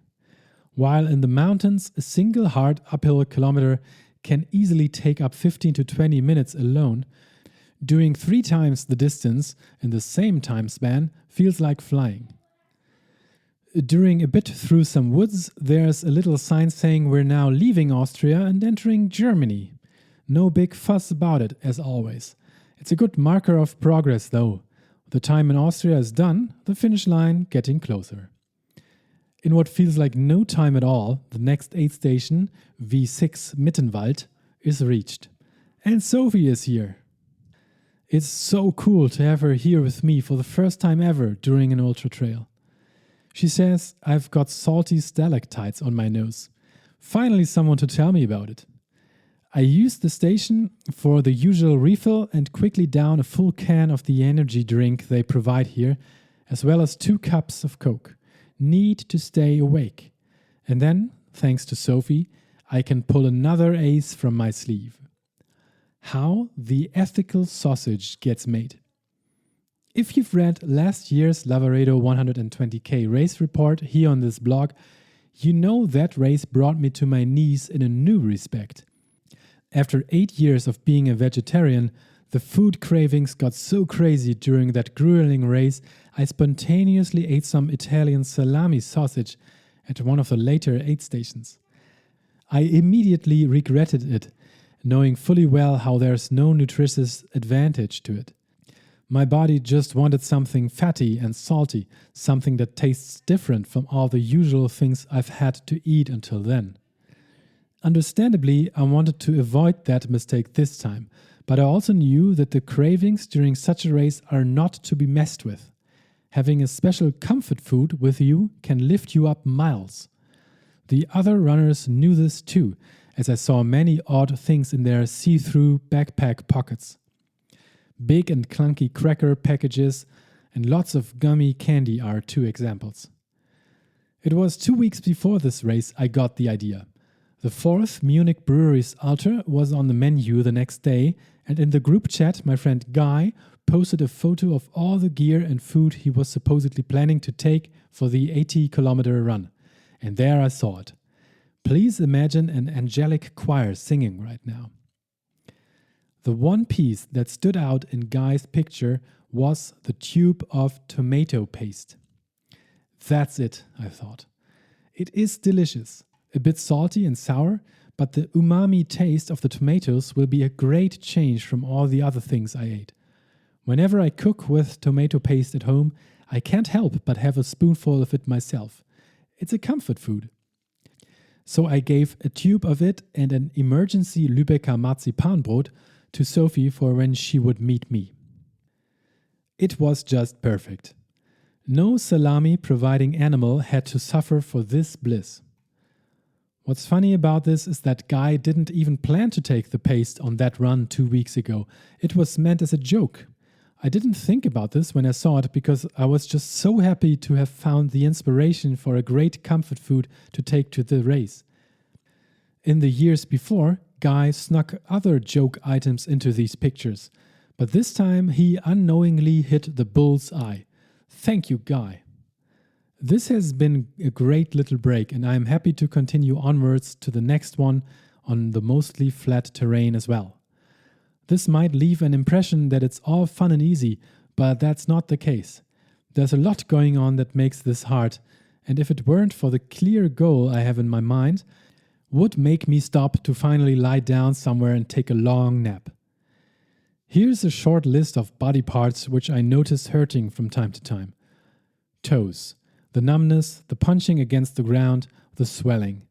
While in the mountains, a single hard uphill kilometer can easily take up 15 to 20 minutes alone, doing 3 times the distance in the same time span feels like flying. During a bit through some woods, there's a little sign saying we're now leaving Austria and entering Germany. No big fuss about it, as always. It's a good marker of progress, though. The time in Austria is done, the finish line getting closer. In what feels like no time at all, the next aid station, V6 Mittenwald, is reached. And Sophie is here. It's so cool to have her here with me for the first time ever during an ultra trail. She says I've got salty stalactites on my nose. Finally someone to tell me about it. I used the station for the usual refill and quickly down a full can of the energy drink they provide here, as well as 2 cups of Coke. Need to stay awake. And then, thanks to Sophie, I can pull another ace from my sleeve. How the ethical sausage gets made. If you've read last year's Lavaredo 120k race report here on this blog, you know that race brought me to my knees in a new respect. After 8 years of being a vegetarian, the food cravings got so crazy during that grueling race, I spontaneously ate some Italian salami sausage at one of the later aid stations. I immediately regretted it, knowing fully well how there's no nutritious advantage to it. My body just wanted something fatty and salty, something that tastes different from all the usual things I've had to eat until then. Understandably, I wanted to avoid that mistake this time, but I also knew that the cravings during such a race are not to be messed with. Having a special comfort food with you can lift you up miles. The other runners knew this too, as I saw many odd things in their see-through backpack pockets. Big and clunky cracker packages and lots of gummy candy are 2 examples. It was 2 weeks before this race I got the idea. The 4th Munich Breweries Ultra was on the menu the next day, and in the group chat my friend Guy posted a photo of all the gear and food he was supposedly planning to take for the 80-kilometer run. And there I saw it. Please imagine an angelic choir singing right now. The one piece that stood out in Guy's picture was the tube of tomato paste. That's it, I thought. It is delicious, a bit salty and sour, but the umami taste of the tomatoes will be a great change from all the other things I ate. Whenever I cook with tomato paste at home, I can't help but have a spoonful of it myself. It's a comfort food. So I gave a tube of it and an emergency Lübecker Marzipanbrot to Sophie for when she would meet me. It was just perfect. No salami providing animal had to suffer for this bliss. What's funny about this is that Guy didn't even plan to take the paste on that run 2 weeks ago. It was meant as a joke. I didn't think about this when I saw it because I was just so happy to have found the inspiration for a great comfort food to take to the race. In the years before, Guy snuck other joke items into these pictures, but this time he unknowingly hit the bull's eye. Thank you, Guy. This has been a great little break, and I am happy to continue onwards to the next one on the mostly flat terrain as well. This might leave an impression that it's all fun and easy, but that's not the case. There's a lot going on that makes this hard, and if it weren't for the clear goal I have in my mind, would make me stop to finally lie down somewhere and take a long nap. Here's a short list of body parts which I notice hurting from time to time. Toes, the numbness, the punching against the ground, the swelling.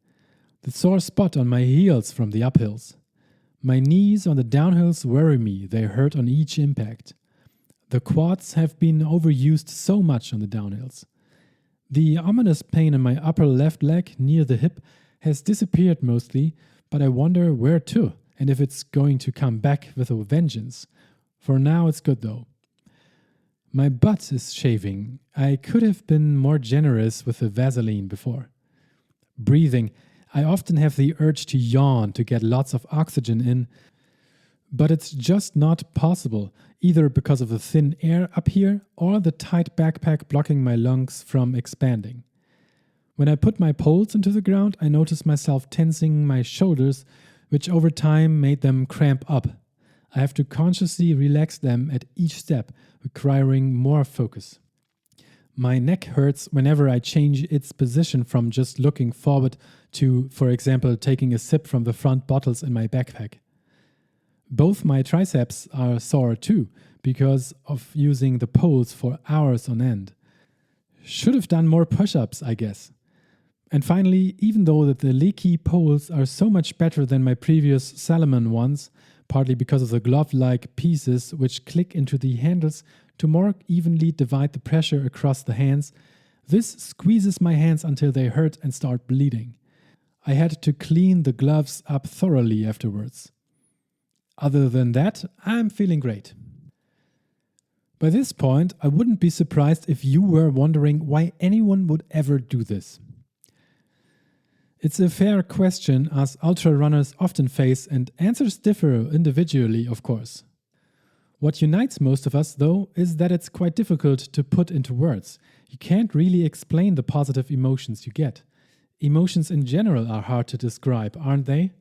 The sore spot on my heels from the uphills. My knees on the downhills worry me, they hurt on each impact. The quads have been overused so much on the downhills. The ominous pain in my upper left leg near the hip has disappeared mostly, but I wonder where to and if it's going to come back with a vengeance. For now it's good though. My butt is shaving. I could have been more generous with the Vaseline before. Breathing. I often have the urge to yawn to get lots of oxygen in, but it's just not possible, either because of the thin air up here or the tight backpack blocking my lungs from expanding. When I put my poles into the ground, I noticed myself tensing my shoulders, which over time made them cramp up. I have to consciously relax them at each step, requiring more focus. My neck hurts whenever I change its position from just looking forward to, for example, taking a sip from the front bottles in my backpack. Both my triceps are sore too, because of using the poles for hours on end. Should have done more push-ups, I guess. And finally, even though the leaky poles are so much better than my previous Salomon ones, partly because of the glove-like pieces which click into the handles to more evenly divide the pressure across the hands, this squeezes my hands until they hurt and start bleeding. I had to clean the gloves up thoroughly afterwards. Other than that, I'm feeling great. By this point, I wouldn't be surprised if you were wondering why anyone would ever do this. It's a fair question, as ultra runners often face, and answers differ individually, of course. What unites most of us, though, is that it's quite difficult to put into words. You can't really explain the positive emotions you get. Emotions in general are hard to describe, aren't they?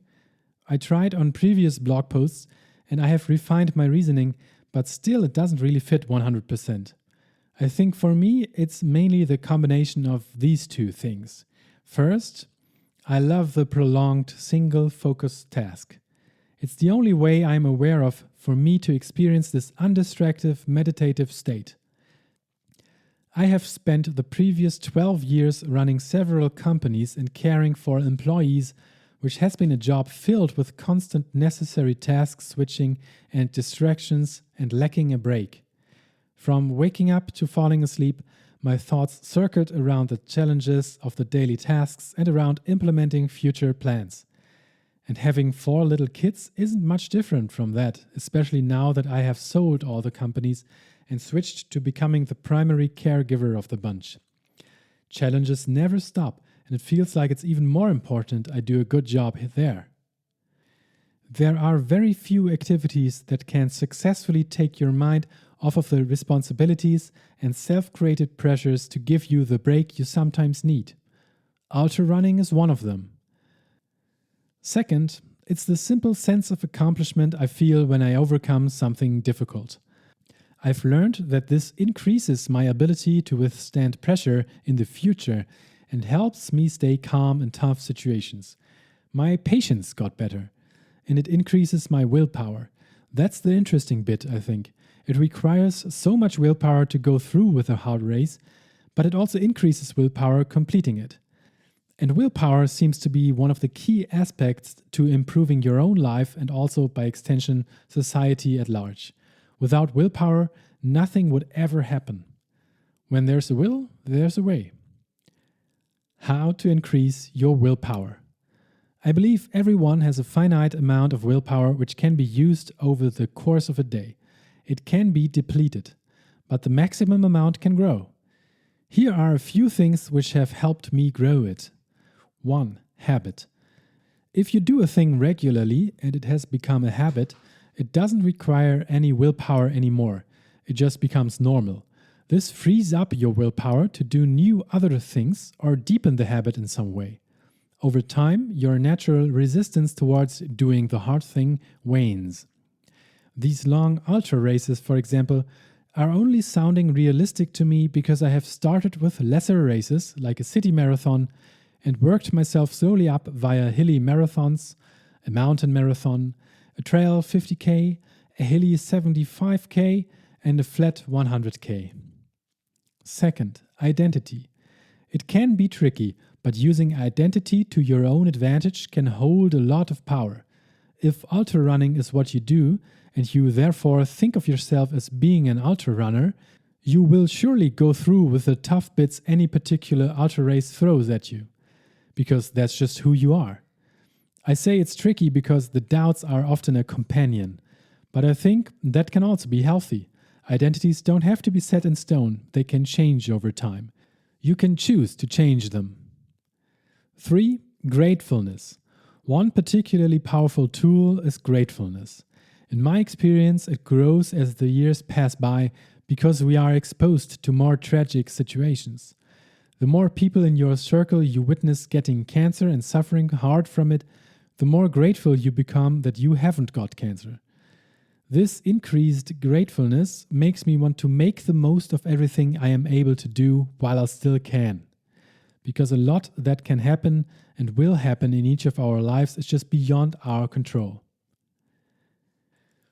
I tried on previous blog posts, and I have refined my reasoning, but still it doesn't really fit 100%. I think for me, it's mainly the combination of these two things. First, I love the prolonged single-focused task. It's the only way I'm aware of for me to experience this undistracted meditative state. I have spent the previous 12 years running several companies and caring for employees, which has been a job filled with constant necessary task switching and distractions and lacking a break. From waking up to falling asleep, my thoughts circled around the challenges of the daily tasks and around implementing future plans. And having 4 little kids isn't much different from that, especially now that I have sold all the companies and switched to becoming the primary caregiver of the bunch. Challenges never stop, and it feels like it's even more important I do a good job there. There are very few activities that can successfully take your mind off of the responsibilities and self-created pressures to give you the break you sometimes need. Ultra running is one of them. Second, it's the simple sense of accomplishment I feel when I overcome something difficult. I've learned that this increases my ability to withstand pressure in the future and helps me stay calm in tough situations. My patience got better, and it increases my willpower. That's the interesting bit, I think. It requires so much willpower to go through with a hard race, but it also increases willpower completing it. And willpower seems to be one of the key aspects to improving your own life and also, by extension, society at large. Without willpower, nothing would ever happen. When there's a will, there's a way. How to increase your willpower. I believe everyone has a finite amount of willpower which can be used over the course of a day. It can be depleted, but the maximum amount can grow. Here are a few things which have helped me grow it. 1. Habit. If you do a thing regularly and it has become a habit, it doesn't require any willpower anymore. It just becomes normal. This frees up your willpower to do new other things or deepen the habit in some way. Over time, your natural resistance towards doing the hard thing wanes. These long ultra races, for example, are only sounding realistic to me because I have started with lesser races, like a city marathon, and worked myself slowly up via hilly marathons, a mountain marathon, a trail 50k, a hilly 75k, and a flat 100k. Second, identity. It can be tricky, but using identity to your own advantage can hold a lot of power. If ultra running is what you do, and you therefore think of yourself as being an ultra runner, you will surely go through with the tough bits any particular ultra race throws at you, because that's just who you are. I say it's tricky because the doubts are often a companion, but I think that can also be healthy. Identities don't have to be set in stone, they can change over time. You can choose to change them. 3. Gratefulness. One particularly powerful tool is gratefulness. In my experience, it grows as the years pass by because we are exposed to more tragic situations. The more people in your circle you witness getting cancer and suffering hard from it, the more grateful you become that you haven't got cancer. This increased gratefulness makes me want to make the most of everything I am able to do while I still can. Because a lot that can happen and will happen in each of our lives is just beyond our control.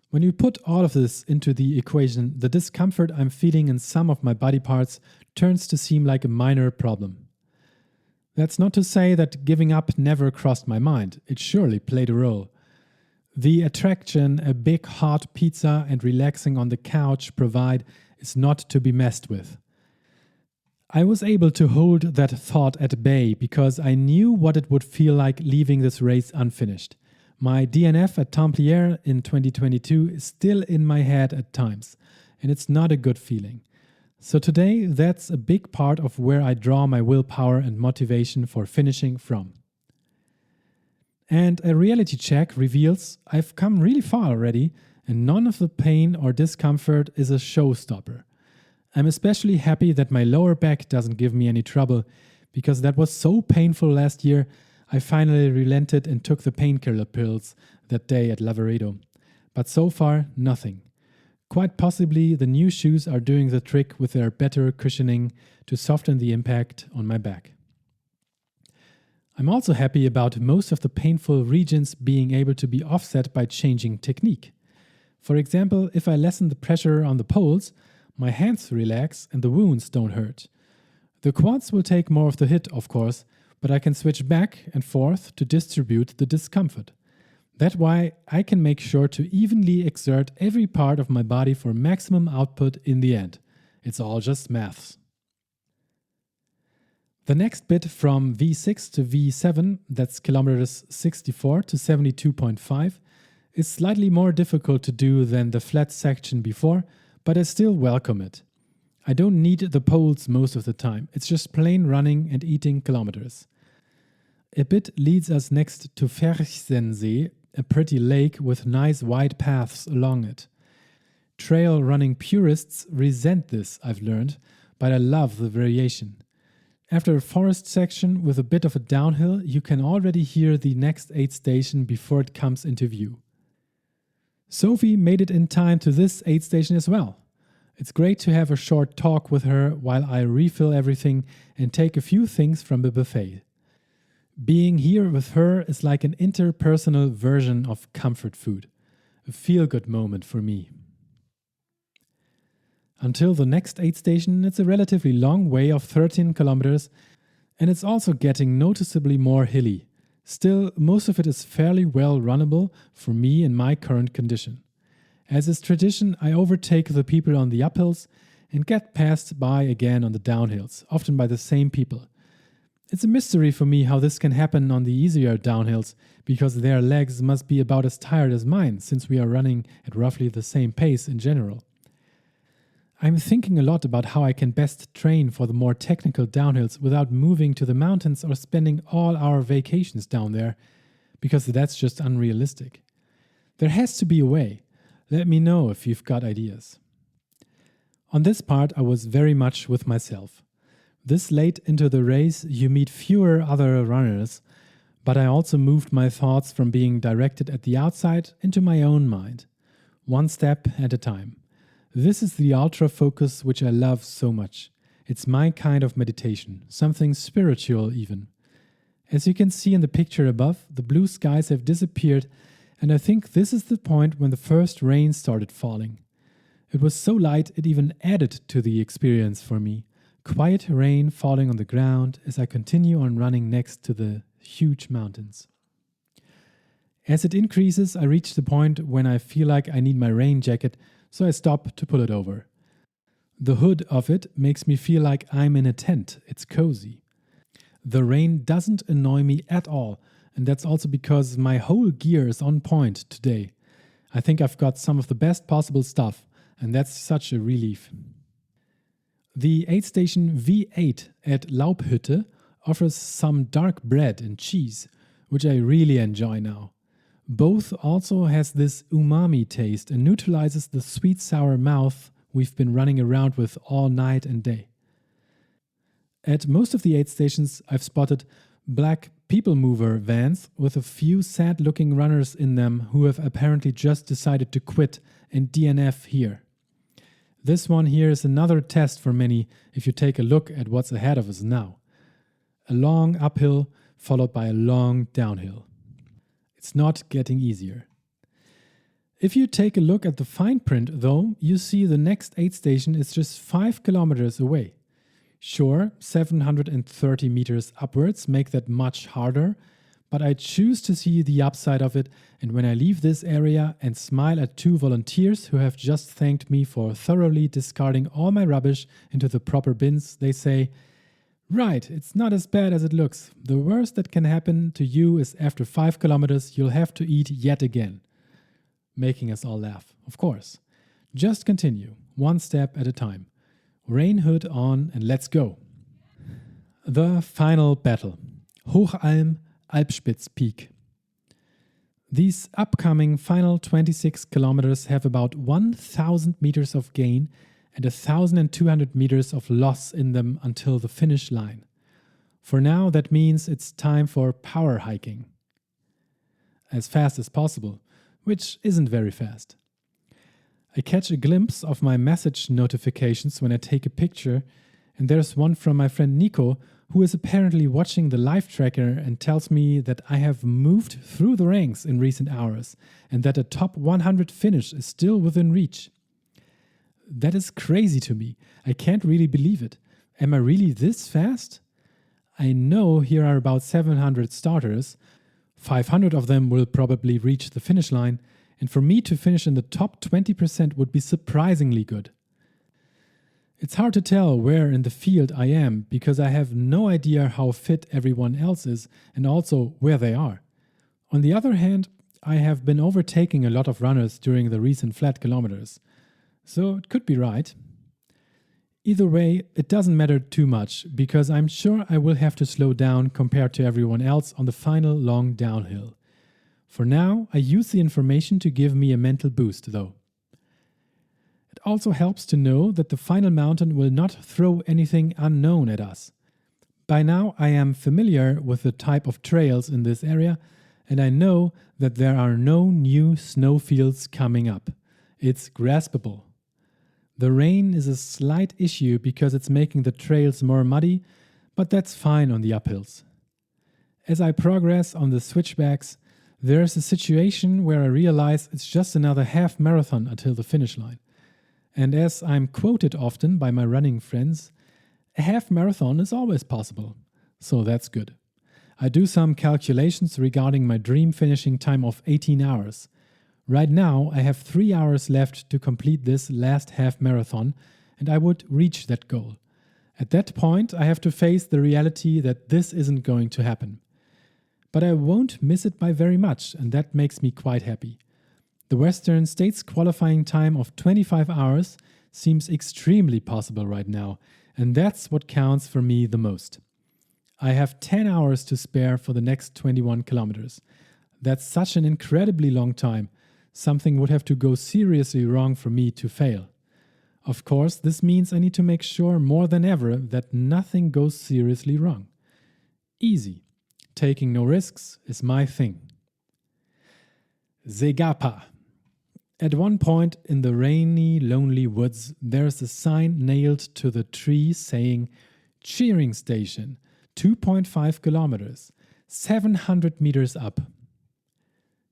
When you put all of this into the equation, the discomfort I'm feeling in some of my body parts turns to seem like a minor problem. That's not to say that giving up never crossed my mind. It surely played a role. The attraction a big hot pizza and relaxing on the couch provide is not to be messed with. I was able to hold that thought at bay because I knew what it would feel like leaving this race unfinished. My DNF at Templiers in 2022 is still in my head at times, and it's not a good feeling. So today, that's a big part of where I draw my willpower and motivation for finishing from. And a reality check reveals I've come really far already, and none of the pain or discomfort is a showstopper. I'm especially happy that my lower back doesn't give me any trouble, because that was so painful last year. I finally relented and took the painkiller pills that day at Lavaredo. But so far, nothing. Quite possibly the new shoes are doing the trick with their better cushioning to soften the impact on my back. I'm also happy about most of the painful regions being able to be offset by changing technique. For example, if I lessen the pressure on the poles, my hands relax and the wounds don't hurt. The quads will take more of the hit, of course, but I can switch back and forth to distribute the discomfort. That's why I can make sure to evenly exert every part of my body for maximum output in the end. It's all just maths. The next bit from V6 to V7, that's kilometers 64 to 72.5, is slightly more difficult to do than the flat section before, but I still welcome it. I don't need the poles most of the time, it's just plain running and eating kilometers. A bit leads us next to Ferchsensee, a pretty lake with nice wide paths along it. Trail running purists resent this, I've learned, but I love the variation. After a forest section with a bit of a downhill, you can already hear the next aid station before it comes into view. Sophie made it in time to this aid station as well. It's great to have a short talk with her while I refill everything and take a few things from the buffet. Being here with her is like an interpersonal version of comfort food, a feel-good moment for me. Until the next aid station, it's a relatively long way of 13 kilometers, and it's also getting noticeably more hilly. Still, most of it is fairly well runnable for me in my current condition. As is tradition, I overtake the people on the uphills and get passed by again on the downhills, often by the same people. It's a mystery for me how this can happen on the easier downhills, because their legs must be about as tired as mine, since we are running at roughly the same pace in general. I'm thinking a lot about how I can best train for the more technical downhills without moving to the mountains or spending all our vacations down there, because that's just unrealistic. There has to be a way. Let me know if you've got ideas. On this part, I was very much with myself. This late into the race, you meet fewer other runners, but I also moved my thoughts from being directed at the outside into my own mind, one step at a time. This is the ultra focus which I love so much. It's my kind of meditation, something spiritual even. As you can see in the picture above, the blue skies have disappeared, and I think this is the point when the first rain started falling. It was so light it even added to the experience for me. Quiet rain falling on the ground as I continue on running next to the huge mountains. As it increases, I reach the point when I feel like I need my rain jacket, so I stop to pull it over. The hood of it makes me feel like I'm in a tent. It's cozy. The rain doesn't annoy me at all, and that's also because my whole gear is on point today. I think I've got some of the best possible stuff, and that's such a relief. The aid station V8 at Laubhütte offers some dark bread and cheese, which I really enjoy now. Both also has this umami taste and neutralizes the sweet-sour mouth we've been running around with all night and day. At most of the aid stations, I've spotted Black people mover vans with a few sad looking runners in them who have apparently just decided to quit and DNF here. This one here is another test for many if you take a look at what's ahead of us now. A long uphill followed by a long downhill. It's not getting easier. If you take a look at the fine print though, you see the next aid station is just 5 kilometers away. Sure, 730 meters upwards make that much harder, but I choose to see the upside of it, and when I leave this area and smile at 2 volunteers who have just thanked me for thoroughly discarding all my rubbish into the proper bins, they say, "Right, it's not as bad as it looks. The worst that can happen to you is after 5 kilometers you'll have to eat yet again." Making us all laugh, of course. Just continue, one step at a time. Rain hood on and let's go. The final battle. Hochalm, Alpspitz Peak. These upcoming final 26 kilometers have about 1,000 meters of gain and 1,200 meters of loss in them until the finish line. For now, that means it's time for power hiking. As fast as possible, which isn't very fast. I catch a glimpse of my message notifications when I take a picture, and there's one from my friend Nico, who is apparently watching the live tracker and tells me that I have moved through the ranks in recent hours and that a top 100 finish is still within reach. That is crazy to me. I can't really believe it. Am I really this fast? I know here are about 700 starters. 500 of them will probably reach the finish line, and for me to finish in the top 20% would be surprisingly good. It's hard to tell where in the field I am because I have no idea how fit everyone else is and also where they are. On the other hand, I have been overtaking a lot of runners during the recent flat kilometers, so it could be right. Either way, it doesn't matter too much because I'm sure I will have to slow down compared to everyone else on the final long downhill. For now, I use the information to give me a mental boost though. It also helps to know that the final mountain will not throw anything unknown at us. By now, I am familiar with the type of trails in this area, and I know that there are no new snowfields coming up. It's graspable. The rain is a slight issue because it's making the trails more muddy, but that's fine on the uphills. As I progress on the switchbacks, there's a situation where I realize it's just another half marathon until the finish line. And as I'm quoted often by my running friends, a half marathon is always possible. So that's good. I do some calculations regarding my dream finishing time of 18 hours. Right now, I have 3 hours left to complete this last half marathon, and I would reach that goal. At that point, I have to face the reality that this isn't going to happen. But I won't miss it by very much, and that makes me quite happy. The Western States qualifying time of 25 hours seems extremely possible right now, and that's what counts for me the most. I have 10 hours to spare for the next 21 kilometers. That's such an incredibly long time. Something would have to go seriously wrong for me to fail. Of course, this means I need to make sure more than ever that nothing goes seriously wrong. Easy. Taking no risks is my thing. Zegapa. At one point in the rainy, lonely woods, there's a sign nailed to the tree saying, "Cheering Station, 2.5 kilometers, 700 meters up."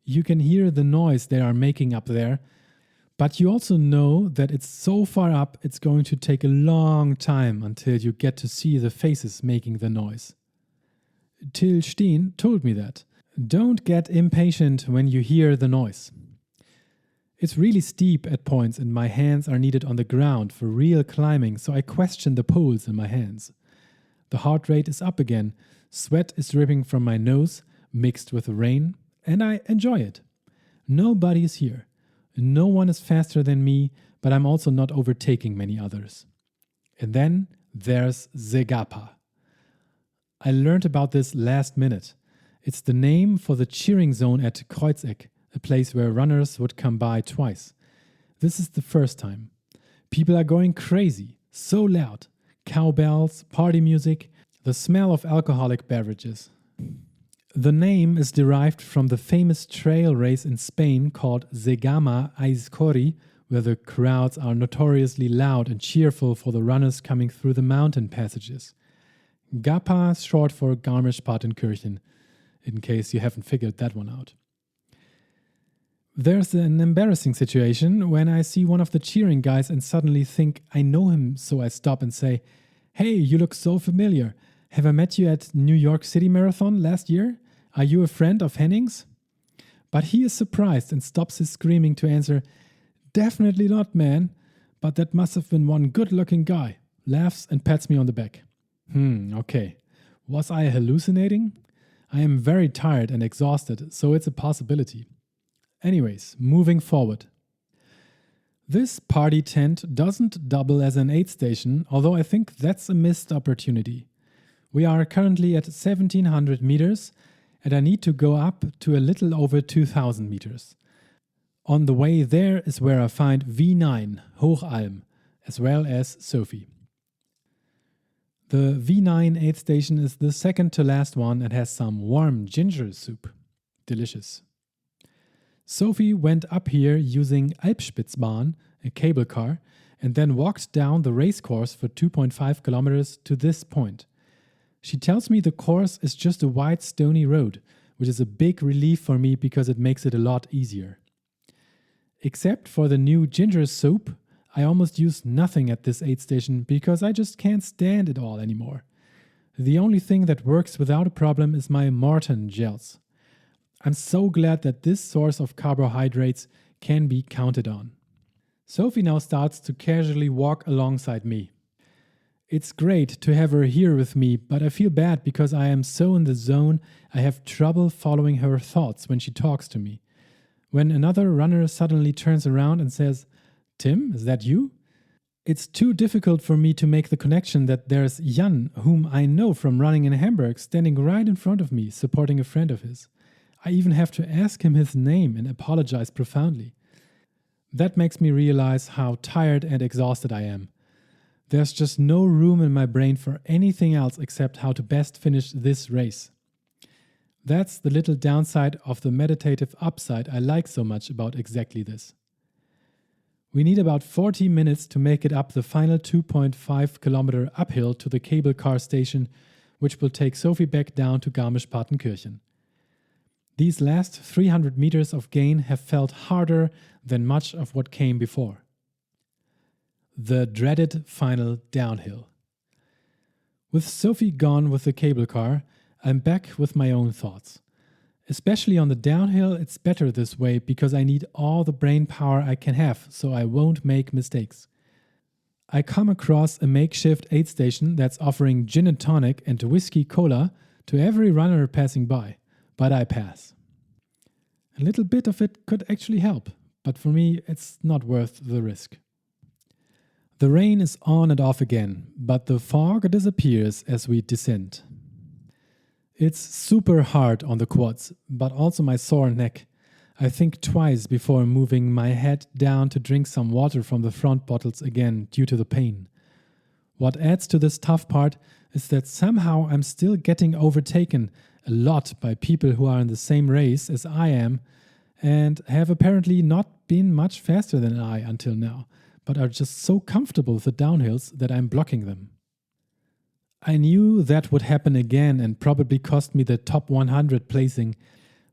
You can hear the noise they are making up there, but you also know that it's so far up it's going to take a long time until you get to see the faces making the noise. Till Steen told me that. Don't get impatient when you hear the noise. It's really steep at points and my hands are needed on the ground for real climbing, so I question the poles in my hands. The heart rate is up again, sweat is dripping from my nose, mixed with the rain, and I enjoy it. Nobody is here. No one is faster than me, but I'm also not overtaking many others. And then there's Zegapa. I learned about this last minute. It's the name for the cheering zone at Kreuzeck, a place where runners would come by twice. This is the first time. People are going crazy, so loud. Cowbells, party music, the smell of alcoholic beverages. The name is derived from the famous trail race in Spain called Zegama Aizcorri, where the crowds are notoriously loud and cheerful for the runners coming through the mountain passages. GAPA is short for Garmisch-Partenkirchen, in case you haven't figured that one out. There's an embarrassing situation when I see one of the cheering guys and suddenly think I know him, so I stop and say, "Hey, you look so familiar. Have I met you at New York City Marathon last year? Are you a friend of Henning's?" But he is surprised and stops his screaming to answer, "Definitely not, man. But that must have been one good-looking guy." Laughs and pats me on the back. Okay. Was I hallucinating? I am very tired and exhausted, so it's a possibility. Anyways, moving forward. This party tent doesn't double as an aid station, although I think that's a missed opportunity. We are currently at 1700 meters, and I need to go up to a little over 2000 meters. On the way there is where I find V9, Hochalm, as well as Sophie. The V9 aid station is the second to last one and has some warm ginger soup. Delicious. Sophie went up here using Alpspitzbahn, a cable car, and then walked down the race course for 2.5 kilometers to this point. She tells me the course is just a wide stony road, which is a big relief for me because it makes it a lot easier. Except for the new ginger soup, I almost use nothing at this aid station because I just can't stand it all anymore. The only thing that works without a problem is my Morton gels. I'm so glad that this source of carbohydrates can be counted on. Sophie now starts to casually walk alongside me. It's great to have her here with me, but I feel bad because I am so in the zone I have trouble following her thoughts when she talks to me. When another runner suddenly turns around and says, "Tim, is that you?" It's too difficult for me to make the connection that there's Jan, whom I know from running in Hamburg, standing right in front of me, supporting a friend of his. I even have to ask him his name and apologize profoundly. That makes me realize how tired and exhausted I am. There's just no room in my brain for anything else except how to best finish this race. That's the little downside of the meditative upside I like so much about exactly this. We need about 40 minutes to make it up the final 2.5 kilometer uphill to the cable car station, which will take Sophie back down to Garmisch-Partenkirchen. These last 300 meters of gain have felt harder than much of what came before. The dreaded final downhill. With Sophie gone with the cable car, I'm back with my own thoughts. Especially on the downhill, it's better this way because I need all the brain power I can have so I won't make mistakes. I come across a makeshift aid station that's offering gin and tonic and whiskey cola to every runner passing by, but I pass. A little bit of it could actually help, but for me it's not worth the risk. The rain is on and off again, but the fog disappears as we descend. It's super hard on the quads, but also my sore neck. I think twice before moving my head down to drink some water from the front bottles again due to the pain. What adds to this tough part is that somehow I'm still getting overtaken a lot by people who are in the same race as I am and have apparently not been much faster than I until now, but are just so comfortable with the downhills that I'm blocking them. I knew that would happen again and probably cost me the top 100 placing,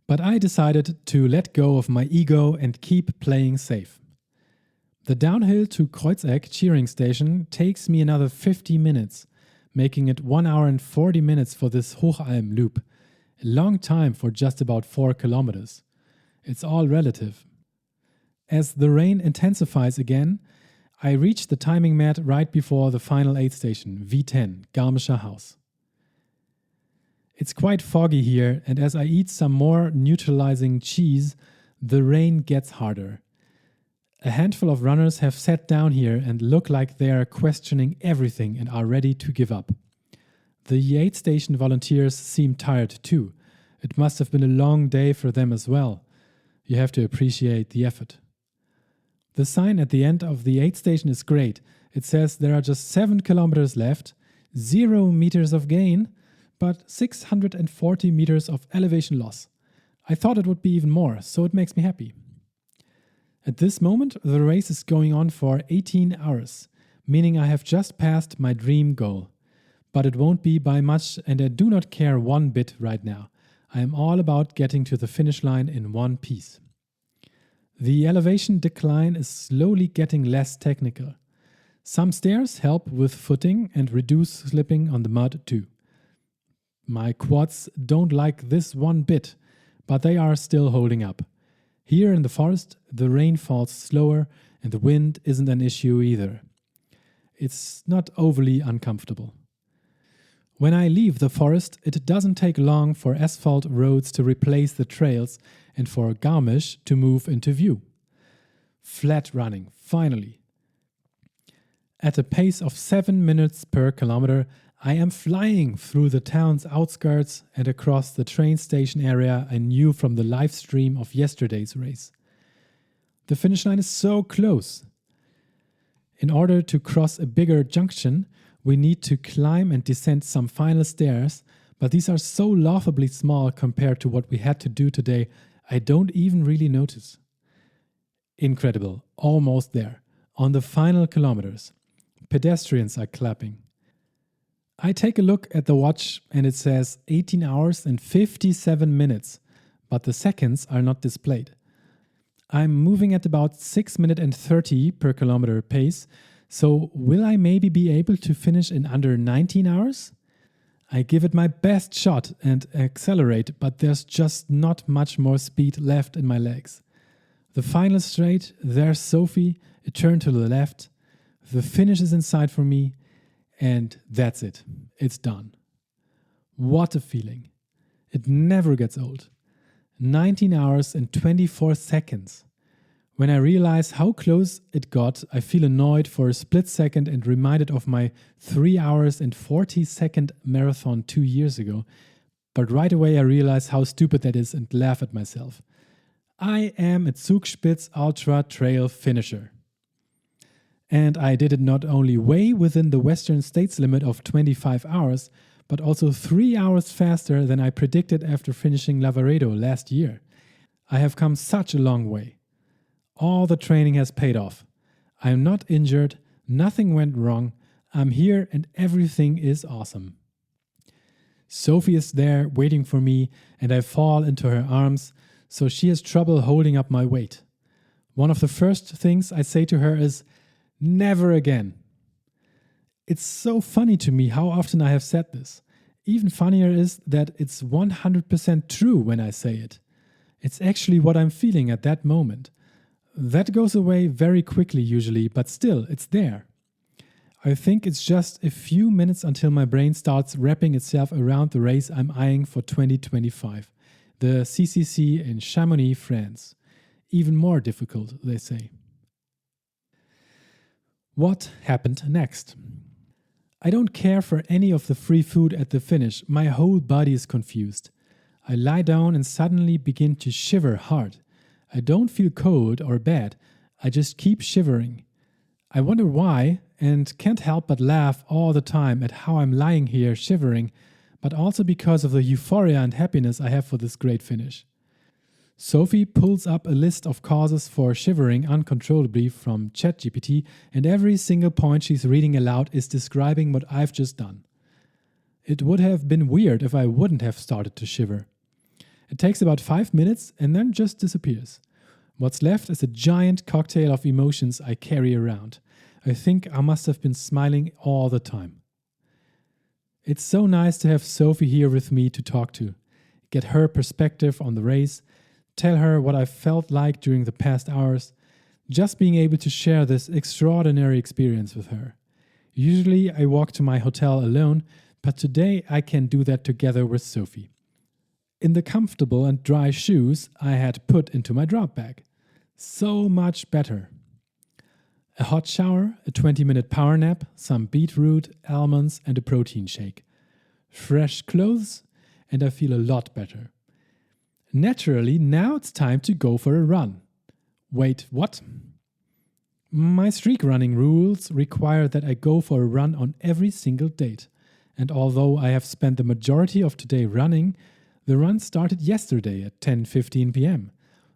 but I decided to let go of my ego and keep playing safe. The downhill to Kreuzeck cheering station takes me another 50 minutes, making it 1 hour and 40 minutes for this Hochalm loop, a long time for just about 4 kilometers. It's all relative. As the rain intensifies again, I reach the timing mat right before the final aid station, V10, Garmischer Haus. It's quite foggy here, and as I eat some more neutralizing cheese, the rain gets harder. A handful of runners have sat down here and look like they are questioning everything and are ready to give up. The aid station volunteers seem tired too. It must have been a long day for them as well. You have to appreciate the effort. The sign at the end of the aid station is great. It says there are just 7 kilometers left, 0 meters of gain, but 640 meters of elevation loss. I thought it would be even more, so it makes me happy. At this moment, the race is going on for 18 hours, meaning I have just passed my dream goal. But it won't be by much, and I do not care one bit right now. I am all about getting to the finish line in one piece. The elevation decline is slowly getting less technical. Some stairs help with footing and reduce slipping on the mud too. My quads don't like this one bit, but they are still holding up. Here in the forest, the rain falls slower and the wind isn't an issue either. It's not overly uncomfortable. When I leave the forest, it doesn't take long for asphalt roads to replace the trails and for Garmisch to move into view. Flat running, finally. At a pace of 7 minutes per kilometer, I am flying through the town's outskirts and across the train station area I knew from the live stream of yesterday's race. The finish line is so close. In order to cross a bigger junction, we need to climb and descend some final stairs, but these are so laughably small compared to what we had to do today, I don't even really notice. Incredible, almost there, on the final kilometers. Pedestrians are clapping. I take a look at the watch and it says 18 hours and 57 minutes, but the seconds are not displayed. I'm moving at about 6 minutes and 30 per kilometer pace, so will I maybe be able to finish in under 19 hours? I give it my best shot and accelerate, but there's just not much more speed left in my legs. The final straight, there's Sophie, a turn to the left. The finish is in sight for me, and that's it. It's done. What a feeling. It never gets old. 19 hours and 24 seconds. When I realize how close it got, I feel annoyed for a split second and reminded of my 3 hours and 40-second marathon 2 years ago. But right away I realize how stupid that is and laugh at myself. I am a Zugspitz Ultra Trail finisher. And I did it not only way within the Western States limit of 25 hours, but also 3 hours faster than I predicted after finishing Lavaredo last year. I have come such a long way. All the training has paid off. I am not injured, nothing went wrong, I'm here and everything is awesome. Sophie is there waiting for me and I fall into her arms, so she has trouble holding up my weight. One of the first things I say to her is, "Never again." It's so funny to me how often I have said this. Even funnier is that it's 100% true when I say it. It's actually what I'm feeling at that moment. That goes away very quickly usually, but still, it's there. I think it's just a few minutes until my brain starts wrapping itself around the race I'm eyeing for 2025, the CCC in Chamonix, France. Even more difficult, they say. What happened next? I don't care for any of the free food at the finish. My whole body is confused. I lie down and suddenly begin to shiver hard. I don't feel cold or bad. I just keep shivering. I wonder why and can't help but laugh all the time at how I'm lying here shivering, but also because of the euphoria and happiness I have for this great finish. Sophie pulls up a list of causes for shivering uncontrollably from ChatGPT, and every single point she's reading aloud is describing what I've just done. It would have been weird if I wouldn't have started to shiver. It takes about 5 minutes and then just disappears. What's left is a giant cocktail of emotions I carry around. I think I must have been smiling all the time. It's so nice to have Sophie here with me to talk to, get her perspective on the race, tell her what I felt like during the past hours, just being able to share this extraordinary experience with her. Usually I walk to my hotel alone, but today I can do that together with Sophie. In the comfortable and dry shoes I had put into my drop bag. So much better. A hot shower, a 20-minute power nap, some beetroot, almonds and a protein shake. Fresh clothes, and I feel a lot better. Naturally, now it's time to go for a run. Wait, what? My streak running rules require that I go for a run on every single date. and although I have spent the majority of today running, the run started yesterday at 10:15 p.m.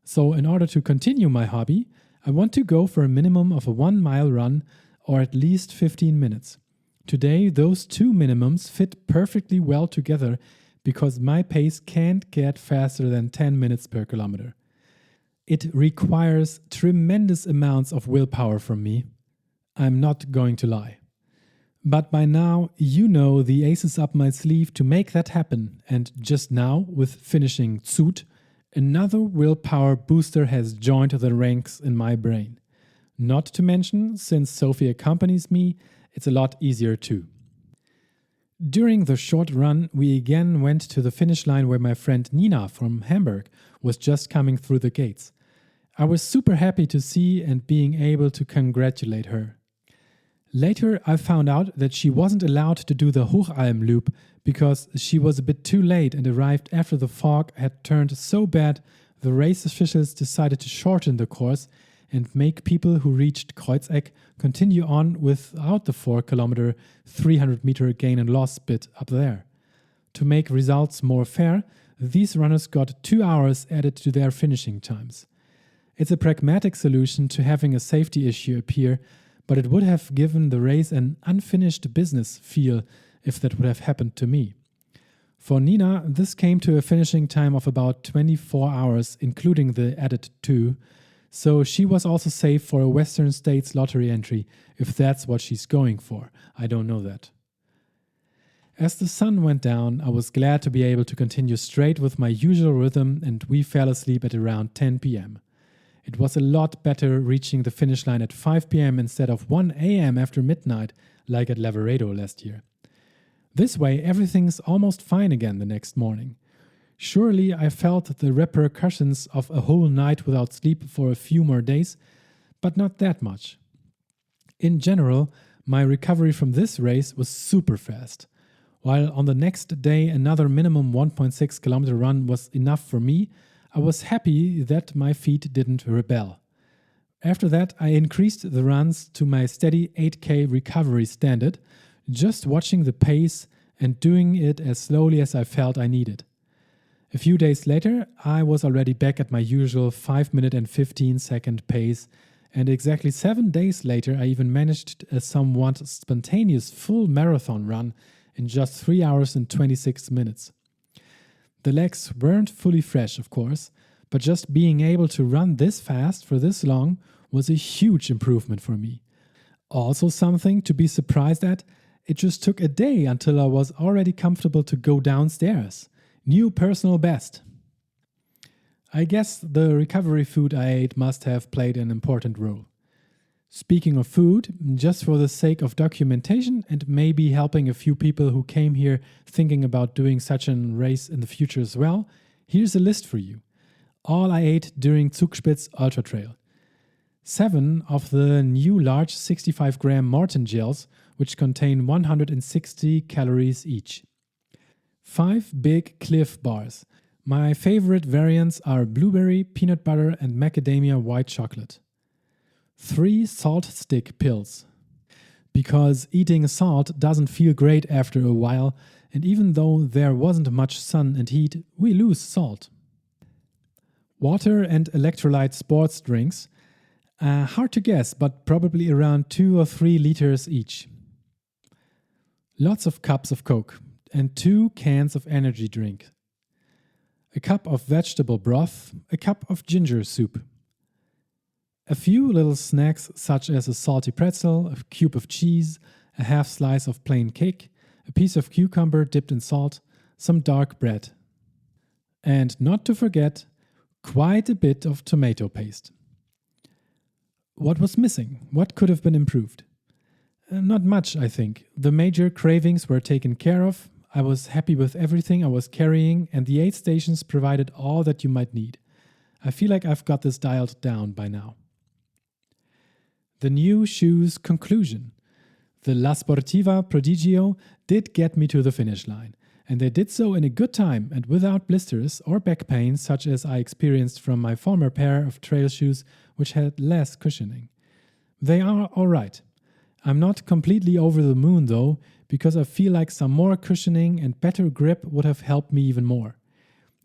So in order to continue my hobby, I want to go for a minimum of a 1 mile run or at least 15 minutes. Today, those two minimums fit perfectly well together because my pace can't get faster than 10 minutes per kilometer. It requires tremendous amounts of willpower from me. I'm not going to lie. But by now, you know the ace is up my sleeve to make that happen, and just now, with finishing Zut, another willpower booster has joined the ranks in my brain. Not to mention, since Sophie accompanies me, it's a lot easier too. During the short run, we again went to the finish line where my friend Nina from Hamburg was just coming through the gates. I was super happy to see and being able to congratulate her. Later, I found out that she wasn't allowed to do the Hochalm loop because she was a bit too late and arrived after the fog had turned so bad the race officials decided to shorten the course and make people who reached Kreuzeck continue on without the 4 kilometer 300 meter gain and loss bit up there. To make results more fair, these runners got 2 hours added to their finishing times. It's a pragmatic solution to having a safety issue appear, but it would have given the race an unfinished business feel if that would have happened to me. For Nina, this came to a finishing time of about 24 hours, including the added 2, so she was also safe for a Western States lottery entry, if that's what she's going for. I don't know that. As the sun went down, I was glad to be able to continue straight with my usual rhythm, and we fell asleep at around 10 p.m. It was a lot better reaching the finish line at 5 p.m. instead of 1 a.m. after midnight, like at Lavaredo last year. This way, everything's almost fine again the next morning. Surely I felt the repercussions of a whole night without sleep for a few more days, but not that much. In general, my recovery from this race was super fast. While on the next day another minimum 1.6 kilometer run was enough for me, I was happy that my feet didn't rebel. After that, I increased the runs to my steady 8K recovery standard, just watching the pace and doing it as slowly as I felt I needed. A few days later, I was already back at my usual 5 minute and 15 second pace, and exactly 7 days later, I even managed a somewhat spontaneous full marathon run in just 3 hours and 26 minutes. The legs weren't fully fresh, of course, but just being able to run this fast for this long was a huge improvement for me. Also something to be surprised at, it just took a day until I was already comfortable to go downstairs. New personal best. I guess the recovery food I ate must have played an important role. Speaking of food, just for the sake of documentation and maybe helping a few people who came here thinking about doing such a race in the future as well, here's a list for you. All I ate during Zugspitz Ultra Trail. 7 of the new large 65-gram Morton gels, which contain 160 calories each. 5 big Cliff bars. My favorite variants are blueberry, peanut butter, and macadamia white chocolate. 3 salt stick pills. Because eating salt doesn't feel great after a while, and even though there wasn't much sun and heat, we lose salt. Water and electrolyte sports drinks. Hard to guess, but probably around 2 or 3 liters each. Lots of cups of Coke and 2 cans of energy drink. A cup of vegetable broth, a cup of ginger soup. A few little snacks such as a salty pretzel, a cube of cheese, a half slice of plain cake, a piece of cucumber dipped in salt, some dark bread. And not to forget, quite a bit of tomato paste. What was missing? What could have been improved? Not much, I think. The major cravings were taken care of. I was happy with everything I was carrying, and the aid stations provided all that you might need. I feel like I've got this dialed down by now. The new shoes conclusion. The La Sportiva Prodigio did get me to the finish line, and they did so in a good time and without blisters or back pain such as I experienced from my former pair of trail shoes which had less cushioning. They are alright. I'm not completely over the moon though, because I feel like some more cushioning and better grip would have helped me even more.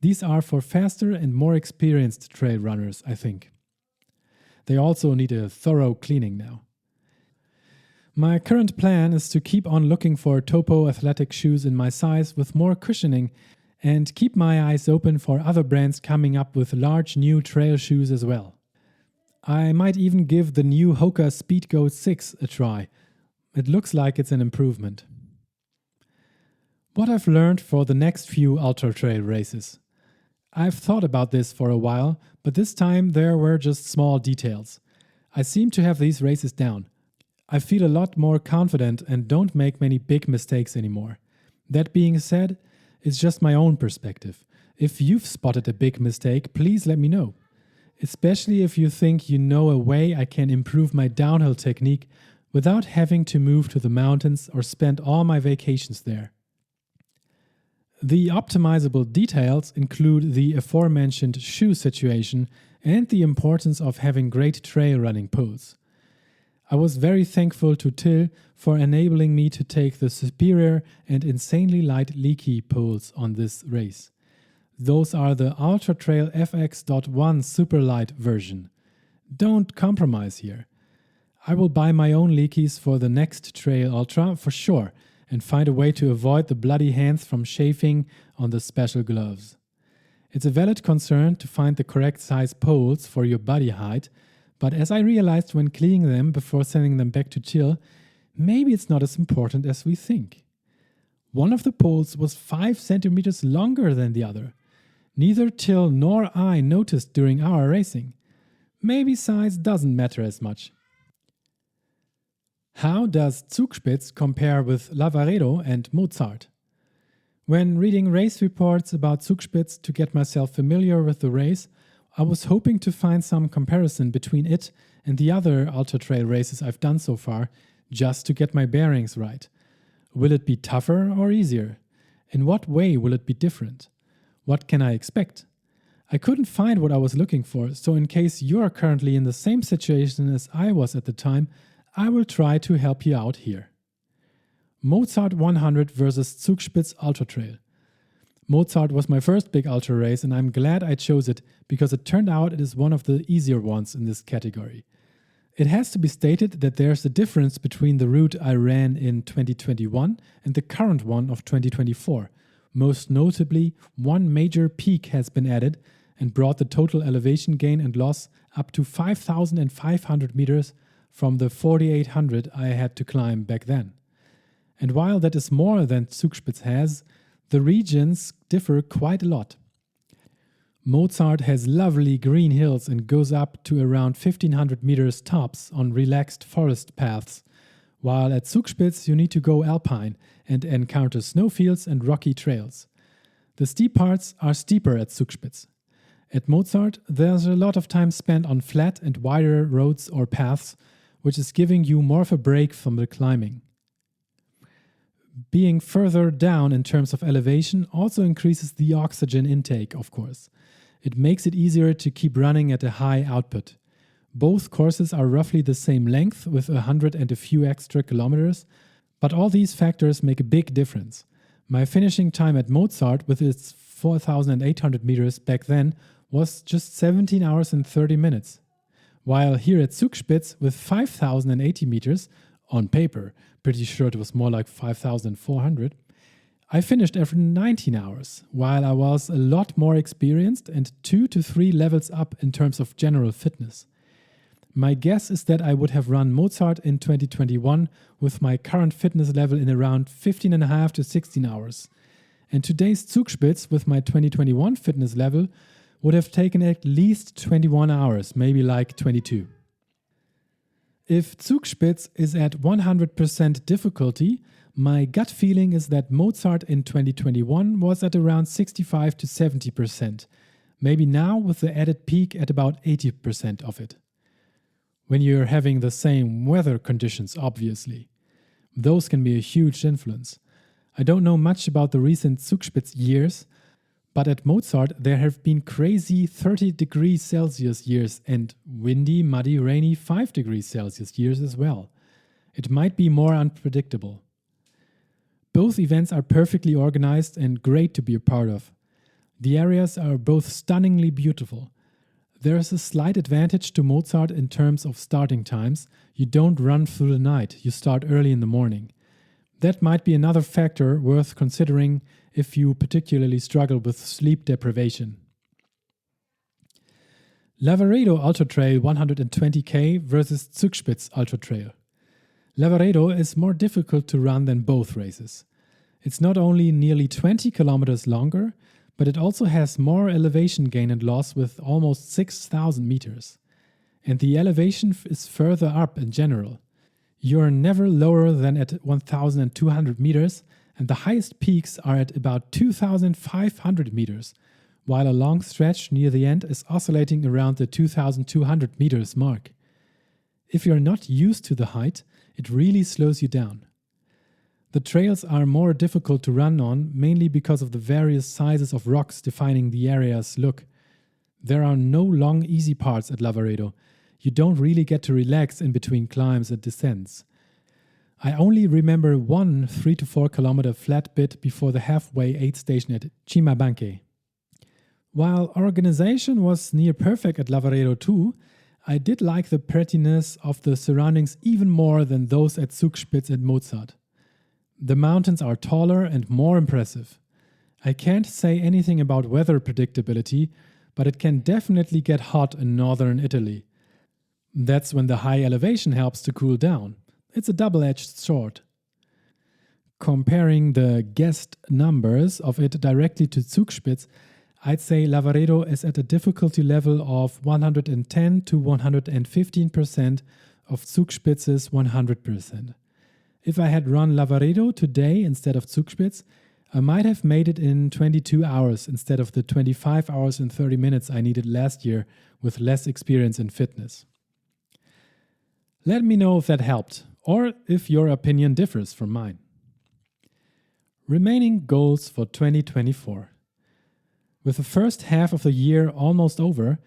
These are for faster and more experienced trail runners, I think. They also need a thorough cleaning now. My current plan is to keep on looking for topo athletic shoes in my size with more cushioning and keep my eyes open for other brands coming up with large new trail shoes as well. I might even give the new Hoka Speedgoat 6 a try. It looks like it's an improvement. What I've learned for the next few ultra trail races. I've thought about this for a while, but this time there were just small details. I seem to have these races down. I feel a lot more confident and don't make many big mistakes anymore. That being said, it's just my own perspective. If you've spotted a big mistake, please let me know. Especially if you think you know a way I can improve my downhill technique without having to move to the mountains or spend all my vacations there. The optimizable details include the aforementioned shoe situation and the importance of having great trail running poles. I was very thankful to Till for enabling me to take the superior and insanely light leaky poles on this race. Those are the Ultra Trail FX.1 Superlight version. Don't compromise here. I will buy my own leakies for the next Trail Ultra for sure and find a way to avoid the bloody hands from chafing on the special gloves. It's a valid concern to find the correct size poles for your body height, but as I realized when cleaning them before sending them back to Till, maybe it's not as important as we think. One of the poles was 5 centimeters longer than the other. Neither Till nor I noticed during our racing. Maybe size doesn't matter as much. How does Zugspitz compare with Lavaredo and Mozart? When reading race reports about Zugspitz to get myself familiar with the race, I was hoping to find some comparison between it and the other ultra trail races I've done so far, just to get my bearings right. Will it be tougher or easier? In what way will it be different? What can I expect? I couldn't find what I was looking for, so in case you're currently in the same situation as I was at the time, I will try to help you out here. Mozart 100 versus Zugspitz Ultra Trail. Mozart was my first big ultra race and I'm glad I chose it because it turned out it is one of the easier ones in this category. It has to be stated that there's a difference between the route I ran in 2021 and the current one of 2024. Most notably, one major peak has been added and brought the total elevation gain and loss up to 5,500 meters from the 4,800 I had to climb back then. And while that is more than Zugspitz has, the regions differ quite a lot. Mozart has lovely green hills and goes up to around 1,500 meters tops on relaxed forest paths, while at Zugspitz you need to go alpine and encounter snowfields and rocky trails. The steep parts are steeper at Zugspitz. At Mozart, there's a lot of time spent on flat and wider roads or paths, which is giving you more of a break from the climbing. Being further down in terms of elevation also increases the oxygen intake, of course. It makes it easier to keep running at a high output. Both courses are roughly the same length with 100 and a few extra kilometers, but all these factors make a big difference. My finishing time at Mozart with its 4,800 meters back then was just 17 hours and 30 minutes. While here at Zugspitz with 5,080 meters, on paper, pretty sure it was more like 5,400, I finished after 19 hours, while I was a lot more experienced and 2 to 3 levels up in terms of general fitness. My guess is that I would have run Mozart in 2021 with my current fitness level in around 15.5 to 16 hours. And today's Zugspitz with my 2021 fitness level would have taken at least 21 hours, maybe like 22. If Zugspitz is at 100% difficulty, my gut feeling is that Mozart in 2021 was at around 65 to 70%, maybe now with the added peak at about 80% of it. When you're having the same weather conditions, obviously. Those can be a huge influence. I don't know much about the recent Zugspitz years, but at Mozart there have been crazy 30 degrees Celsius years and windy, muddy, rainy 5 degrees Celsius years as well. It might be more unpredictable. Both events are perfectly organized and great to be a part of. The areas are both stunningly beautiful. There is a slight advantage to Mozart in terms of starting times. You don't run through the night, you start early in the morning. That might be another factor worth considering if you particularly struggle with sleep deprivation. Lavaredo Ultra Trail 120k versus Zugspitz Ultra Trail. Lavaredo is more difficult to run than both races. It's not only nearly 20 kilometers longer, but it also has more elevation gain and loss with almost 6,000 meters. And the elevation is further up in general. You're never lower than at 1,200 meters, and the highest peaks are at about 2,500 meters, while a long stretch near the end is oscillating around the 2,200 meters mark. If you're not used to the height, it really slows you down. The trails are more difficult to run on, mainly because of the various sizes of rocks defining the area's look. There are no long, easy parts at Lavaredo. You don't really get to relax in between climbs and descents. I only remember one 3 to 4 kilometer flat bit before the halfway aid station at Chimabanque. While organization was near perfect at Lavaredo too, I did like the prettiness of the surroundings even more than those at Zugspitz and Mozart. The mountains are taller and more impressive. I can't say anything about weather predictability, but it can definitely get hot in northern Italy. That's when the high elevation helps to cool down. It's a double-edged sword. Comparing the guessed numbers of it directly to Zugspitz, I'd say Lavaredo is at a difficulty level of 110 to 115% of Zugspitz's 100%. If I had run Lavaredo today instead of Zugspitz, I might have made it in 22 hours instead of the 25 hours and 30 minutes I needed last year with less experience in fitness. Let me know if that helped, or if your opinion differs from mine. Remaining goals for 2024. With the first half of the year almost over,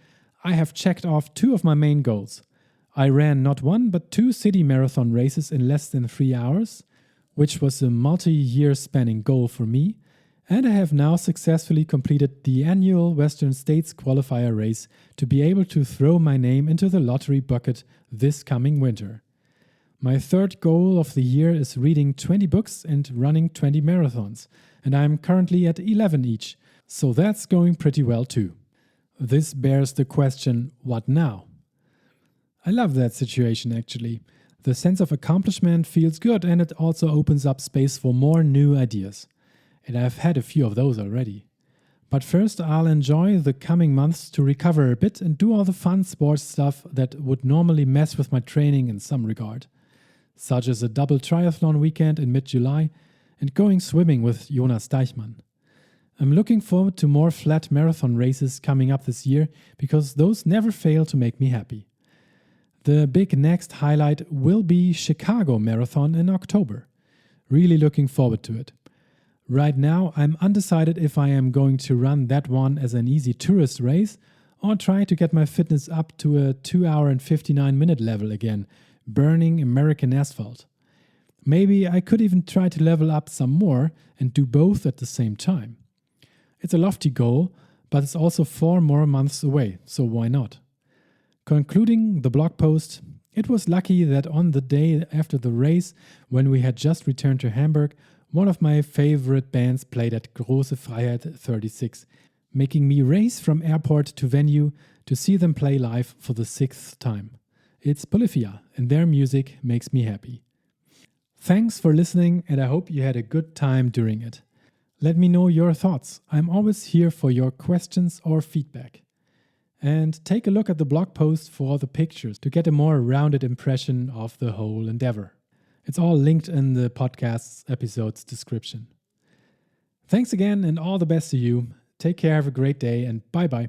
I have checked off 2 of my main goals. I ran not 1 but 2 city marathon races in less than 3 hours, which was a multi-year spanning goal for me, and I have now successfully completed the annual Western States qualifier race to be able to throw my name into the lottery bucket this coming winter. My third goal of the year is reading 20 books and running 20 marathons, and I am currently at 11 each, so that's going pretty well too. This bears the question, what now? I love that situation actually. The sense of accomplishment feels good and it also opens up space for more new ideas. And I've had a few of those already. But first I'll enjoy the coming months to recover a bit and do all the fun sports stuff that would normally mess with my training in some regard, such as a double triathlon weekend in mid-July and going swimming with Jonas Deichmann. I'm looking forward to more flat marathon races coming up this year because those never fail to make me happy. The big next highlight will be Chicago Marathon in October. Really looking forward to it. Right now, I'm undecided if I am going to run that one as an easy tourist race or try to get my fitness up to a 2 hour and 59 minute level again, burning American asphalt. Maybe I could even try to level up some more and do both at the same time. It's a lofty goal, but it's also 4 more months away, so why not? Concluding the blog post, it was lucky that on the day after the race, when we had just returned to Hamburg, one of my favorite bands played at Große Freiheit 36, making me race from airport to venue to see them play live for the 6th time. It's Polyphia, and their music makes me happy. Thanks for listening, and I hope you had a good time during it. Let me know your thoughts. I'm always here for your questions or feedback. And take a look at the blog post for all the pictures to get a more rounded impression of the whole endeavor. It's all linked in the podcast's episode's description. Thanks again and all the best to you. Take care, have a great day, and bye-bye.